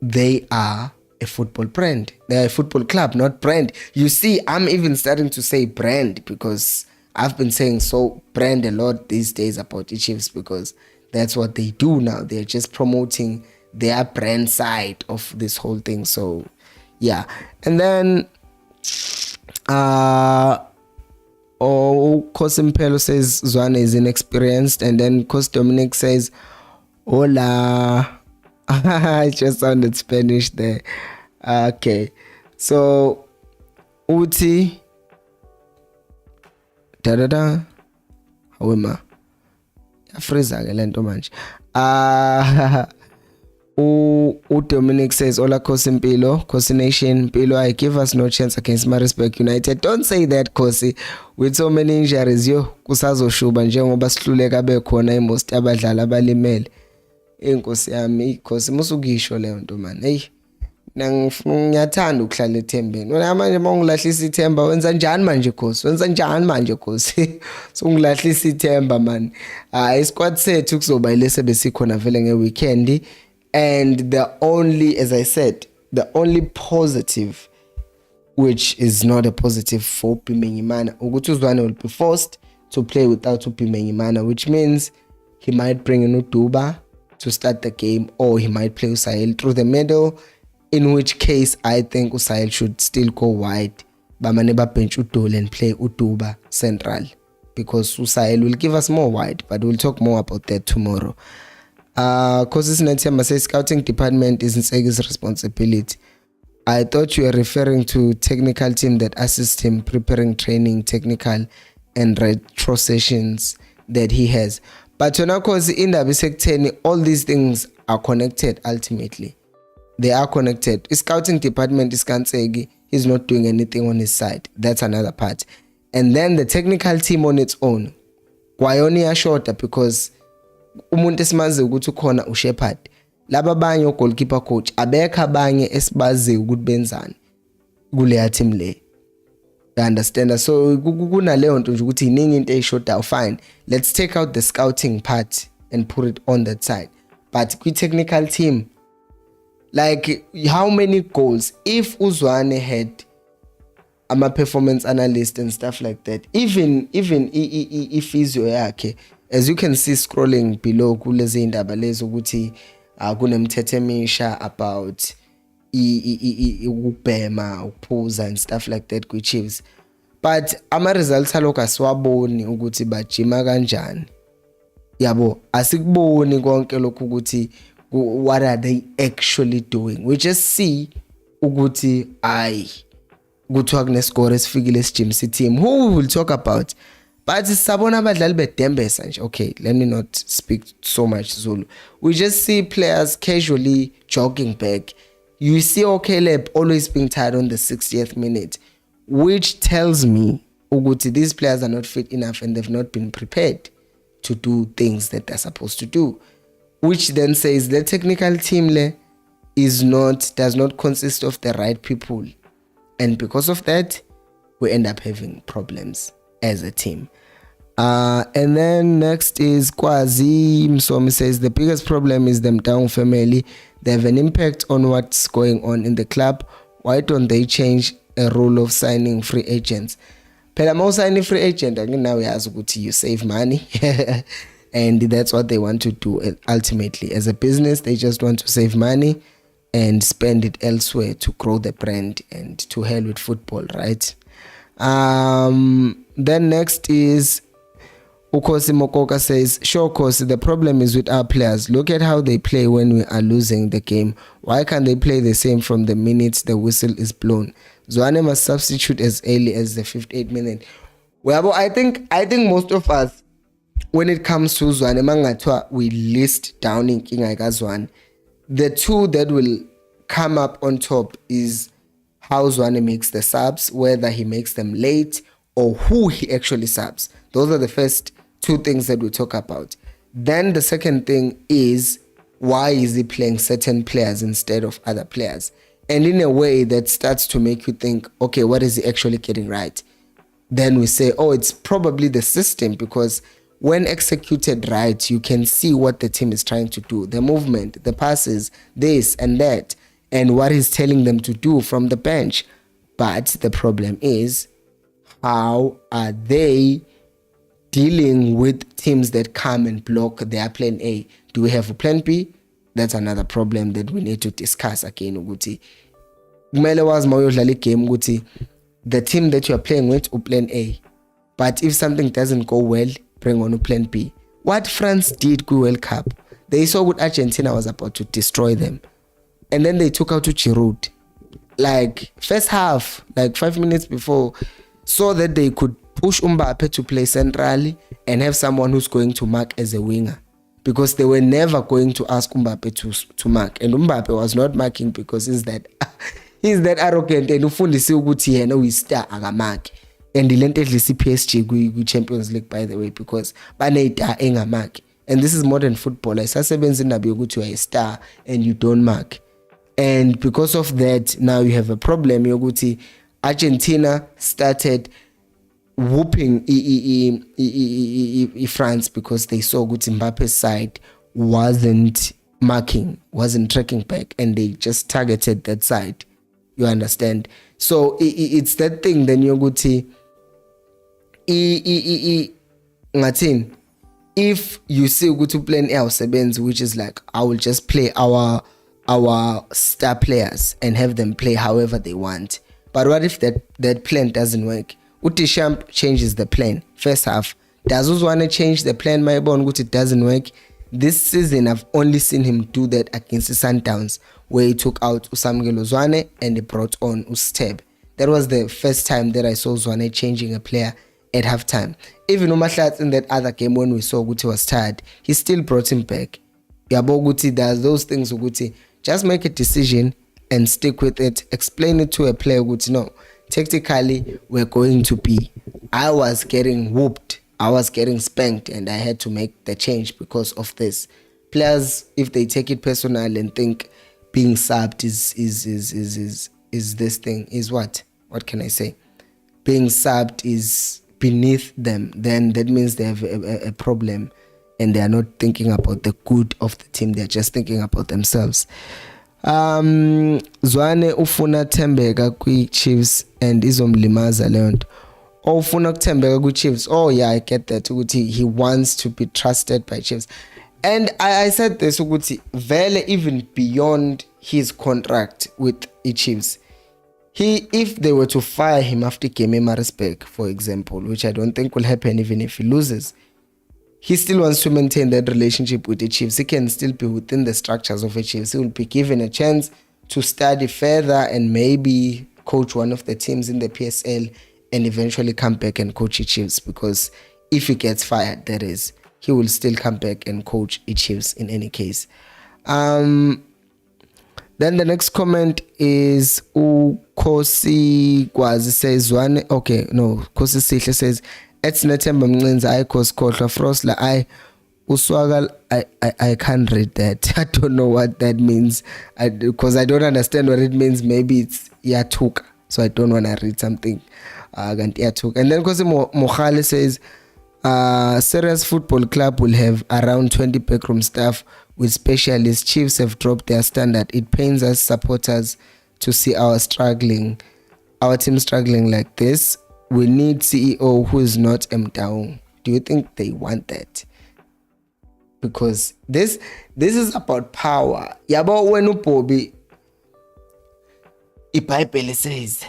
they are a football brand. They're a football club, not brand. You see, I'm even starting to say brand because I've been saying so brand a lot these days about the Chiefs, because that's what they do now. They're just promoting their brand side of this whole thing. So yeah. And then Cosimpelo says Zwane is inexperienced, and then Cos Dominic says hola. I just sounded Spanish there. Okay, so Uti hawema freezer ke lento manje. Dominic says, Ola Kosimpilo, Kosi Nation, Pilo, I give us no chance against Maritzburg United. Don't say that, Kosi. With so many injuries, kusazoshuba njengoba sihluleka bekhona most abadlali abalimele. Inkosi yami, Kosi musugisho leyo nto man. Hey, ngiyathanda ukuhlala ethembeni. Wena manje mawungilahlisa ithemba, wenza njani manje Kosi? Wenza njani manje Kosi? So ngilahlisa ithemba man. Isquad sethu kuzoba ilese besikhona vele ngeweekend. And the only, as I said, the only positive, which is not a positive for Pimenyimana, ukuthi Zwane will be forced to play without Pimenyimana, which means he might bring in Utuba to start the game, or he might play Usail through the middle, in which case I think Usail should still go wide. Bamaneba bench Udole and play Utuba central, because Usail will give us more wide, but we'll talk more about that tomorrow. Causes Natima says scouting department is Nsegi's responsibility. I thought you were referring to technical team that assist him preparing training, technical and retro sessions that he has. But cause in the all these things are connected ultimately. They are connected. The scouting department is Kansegi. He's not doing anything on his side. That's another part. And then the technical team on its own. Kwayoni shorter because umuntu esimazi ukuthi ukhona uShepherd, laba abanye goalkeeper coach abekho abanye esibazi ukuthi benzani kuleya team le. You understand? So kunaleyo nto nje ukuthi iningi into eyishoda. Fine, let's take out the scouting part and put it on that side. But kwi technical team, like how many goals if Zwane had ama performance analyst and stuff like that, even if physio yakhe, as you can see scrolling below kulezi indaba lezo ukuthi kunemthetho emisha about ukubhema, ukuphuza and stuff like that kwi Chiefs. but ama-results alokhu asiwaboni ukuthi bajima kanjani, yabo, asikuboni konke lokhu ukuthi what are they actually doing. We just see ukuthi kuthiwa kunescore esifikile esijimisa team, who we will talk about, but sabona abadlali bedembesa nje. Okay, let me not speak so much Zulu. We just see players casually jogging back. You see Caleb always being tired on the 60th minute, which tells me ukuthi these players are not fit enough and they've not been prepared to do things that they're supposed to do, which then says the technical team does not consist of the right people, and because of that we end up having problems as a team. And then next is Kwazi Msomi says the biggest problem is them down family. They have an impact on what's going on in the club. Why don't they change a rule of signing free agents? Phela ma signing free agent now uyazi ukuthi you save money and that's what they want to do. Ultimately as a business they just want to save money and spend it elsewhere to grow the brand, and to hell with football, right? Then next is Ukosi Mokoka says, sure Kosi, the problem is with our players. Look at how they play when we are losing the game. Why can't they play the same from the minute the whistle is blown? Zwane must substitute as early as the 58th minute. Well, I think most of us, when it comes to Zwane mangatwa, we list down in King Zwane. The two that will come up on top is how Zwane makes the subs, whether he makes them late or who he actually subs. Those are the first two things that we talk about. Then the second thing is, why is he playing certain players instead of other players? And in a way that starts to make you think, okay, what is he actually getting right? Then we say, oh, it's probably the system, because when executed right, you can see what the team is trying to do, the movement, the passes, this and that, and what he's telling them to do from the bench. But the problem is, how are they dealing with teams that come and block their plan A? Do we have a plan B? That's another problem that we need to discuss again. Ukuthi kumele wazi mawuyodlala igame ukuthi the team that you are playing with plan A, but if something doesn't go well, bring on a plan B. What France did ku World Cup, they saw what Argentina was about to destroy them, and then they took out to Giroud, like first half, like 5 minutes before, so that they could push Mbappe to play centrally and have someone who's going to mark as a winger, because they were never going to ask Mbappe to mark, and Mbappe was not marking because he's that arrogant and ufundisi ukuthi yena uyistar akamark. And ilento edlisa PSG ku Champions League, by the way, because baneyita engamark. And this is modern football. Isasebenza indaba yokuthi uya star and you don't mark. And because of that, now you have a problem yokuthi Argentina started whooping France because they saw ukuthi Mbappe's side wasn't marking, wasn't tracking back, and they just targeted that side. You understand? So it's that thing then yokuthi if you see ukuthi plan A usebenza, which is like, I will just play our star players and have them play however they want. But what if that plan doesn't work? Deschamps changes the plan first half. Does Zwane change the plan? My bone, it doesn't work. This season I've only seen him do that against the Sundowns, where he took out Usamgelo Zwane and he brought on Usteb. That was the first time that I saw Zwane changing a player at halftime. Even Umahlat in that other game when we saw Guti was tired, he still brought him back. Yabo Guti does those things. Guti just make a decision and stick with it. Explain it to a player. Guti, no, tactically we're going to be. I was getting whooped. I was getting spanked, and I had to make the change because of this. Players, if they take it personal and think being subbed is this thing, is what can I say? Being subbed is beneath them, then that means they have a problem, and they are not thinking about the good of the team. They're just thinking about themselves. Zwane ufuna Thembeka kwi Chiefs and izomlimaza leyo nto. Ufuna ukuthembeka ku Chiefs. Oh yeah, I get that. Ukuthi he wants to be trusted by Chiefs. And I said this ukuthi vele even beyond his contract with the Chiefs, if they were to fire him after game Marisburg, for example, which I don't think will happen even if he loses, he still wants to maintain that relationship with the Chiefs. He can still be within the structures of the Chiefs. He will be given a chance to study further and maybe coach one of the teams in the PSL and eventually come back and coach the Chiefs, because if he gets fired, that is, he will still come back and coach the Chiefs in any case. Then the next comment is Kosi Kwazi says Zwane. Okay, no, Kosi Sihle says it's Nethemba Mncinzi I cause Khohlwa Frosla I Uswagal. I can't read that. I don't know what that means because I don't understand what it means. Maybe it's Yatuka, so I don't want to read something Yatuka. And then Kosi Mokhale says Serious Football Club will have around 20 backroom staff with specialists. Chiefs have dropped their standard. It pains us supporters to see our team struggling like this. We need CEO who is not down. Do you think they want that? Because this is about power. Yabo when upobi iBhayibheli says,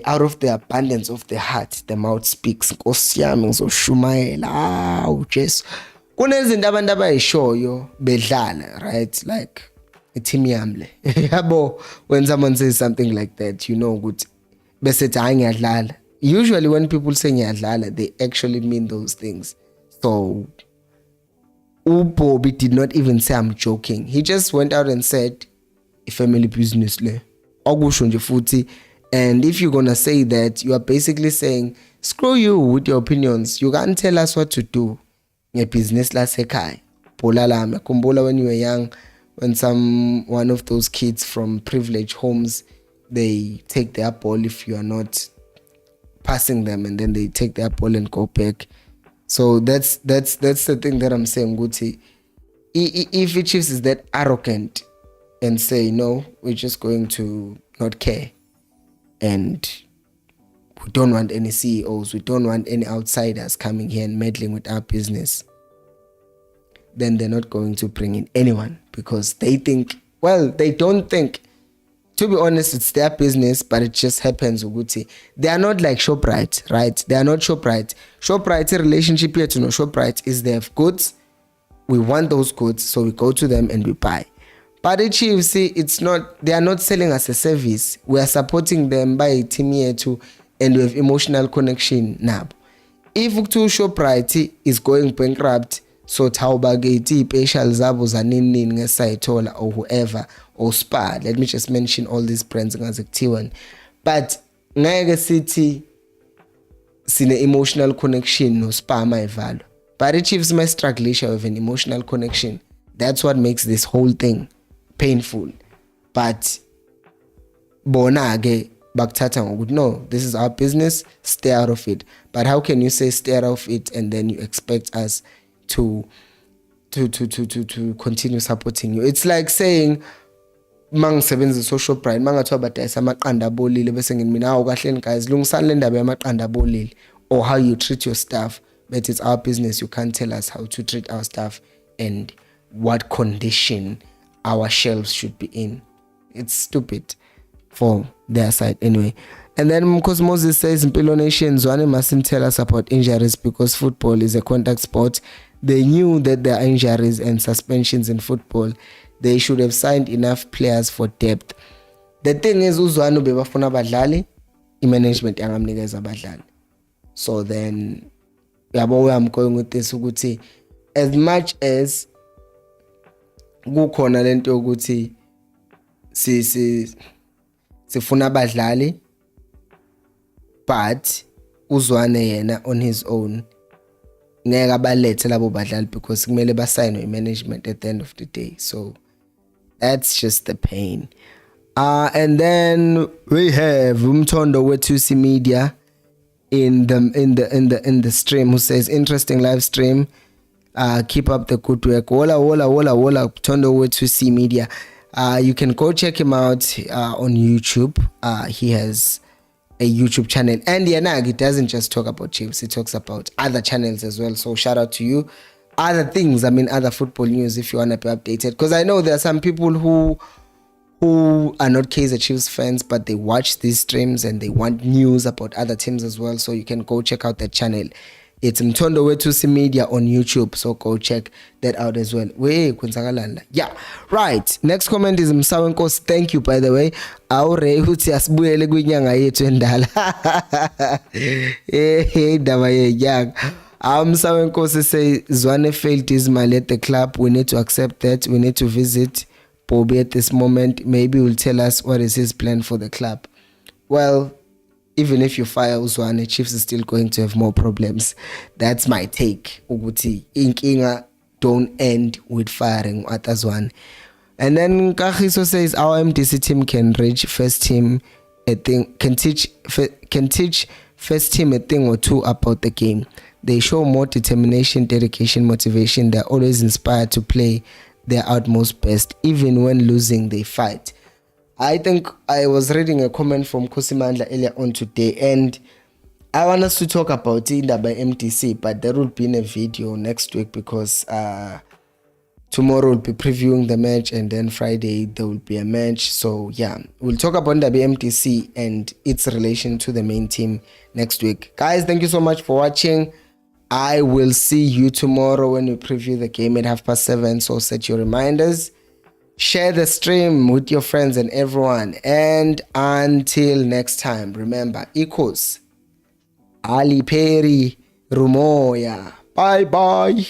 out of the abundance of the heart the mouth speaks. Nkosi yami ngizoshumayela Jesu. Kunezinto abantu abayishoyo bedlala, right? Like team yami le. Yabo when someone says something like that, you know ukuthi bese hayi ngiyadlala. Usually when people say ngiyadlala, they actually mean those things. So uBobby did not even say I'm joking. He just went out and said family business le. Okusho nje futhi. And if you're gonna say that, you are basically saying screw you with your opinions. You can't tell us what to do. Business lasekhaya. Bhola lami. Khumbula when you were young, when one of those kids from privileged homes, they take their ball if you are not passing them, and then they take their ball and go back. So that's the thing that I'm saying, Guti. If the Chiefs is that arrogant and say no, we're just going to not care, and we don't want any CEOs, we don't want any outsiders coming here and meddling with our business, then they're not going to bring in anyone, because they think, well, they don't think. To be honest, it's their business, but it just happens, Uguti. They are not like ShopRite, right? They are not ShopRite. ShopRite relationship here to know ShopRite is they have goods. We want those goods, so we go to them and we buy. But the Chiefs, see, it's not, they are not selling us a service. We are supporting them by a team here too, and we have emotional connection now. If ShopRite is going bankrupt, so Taubageti, Peshal Zabo Zaninin, Saitola, or whoever, or Spa, let me just mention all these brands as a T1. But Naga City, seen an emotional connection, no Spa my value. But the Chiefs my struggle with an emotional connection. That's what makes this whole thing painful. But Bonage Baktata would know this is our business, stay out of it. But how can you say stay out of it and then you expect us to continue supporting you? It's like saying mangisebenza social pride mangathiwa badayisa amaqanda abolile bese ngithi mina awu kahleni guys lungisani le ndaba yamaqanda abolile, or how you treat your staff. But it's our business, you can't tell us how to treat our staff and what condition our shelves should be in. It's stupid for their side anyway. And then because Moses says Mpilo Nation, Zwane mustn't tell us about injuries because football is a contact sport. They knew that there are injuries and suspensions in football. They should have signed enough players for depth. The thing is, uZwane bebafuna abadlali, i-management yangamnikeza abadlali. So then, yabo where I'm going with this, ukuthi as much as kukhona lento ukuthi sifuna abadlali, but uZwane yena on his own ngeke abalethe labo badlali because kumele basayine i-management at the end of the day. So that's just the pain. And then we have Umtondo with Media in the stream who says interesting live stream. Keep up the good work. Wola Umtondo with Media. You can go check him out on YouTube. He has a YouTube channel, and he doesn't just talk about Chiefs, he talks about other channels as well. So shout out to you. Other things, other football news if you want to be updated, because I know there are some people who who are not Kaizer Chiefs fans, but they watch these streams and they want news about other teams as well. So you can go check out that channel. It's Mtondo Wetusi Media on YouTube. So go check that out as well. Yeah, right. Next comment is Msawenkos. Thank you, by the way. Aure uthi asibuyele kwinyanga yethu endala. Hey, daba ye Msawenkos say Zwane failed Ismail at the club. We need to accept that. We need to visit Bobby at this moment. Maybe he'll tell us what is his plan for the club. Well, even if you fire Zwane, Chiefs is still going to have more problems. That's my take. Uguti inkinga don't end with firing Zwane. And then Kahiso says our MDC team can reach first team a thing, can teach first team a thing or two about the game. They show more determination, dedication, motivation. They're always inspired to play their utmost best. Even when losing, they fight. I think I was reading a comment from Kosimandla earlier on today, and I want us to talk about Inda by MTC, but there will be in a video next week because tomorrow we'll be previewing the match, and then Friday there will be a match. So yeah, we'll talk about the MTC and its relation to the main team next week. Guys, thank you so much for watching. I will see you tomorrow when we preview the game at 7:30. So set your reminders. Share the stream with your friends and everyone. And until next time, remember, equals Ali Peri Rumoya. Bye bye.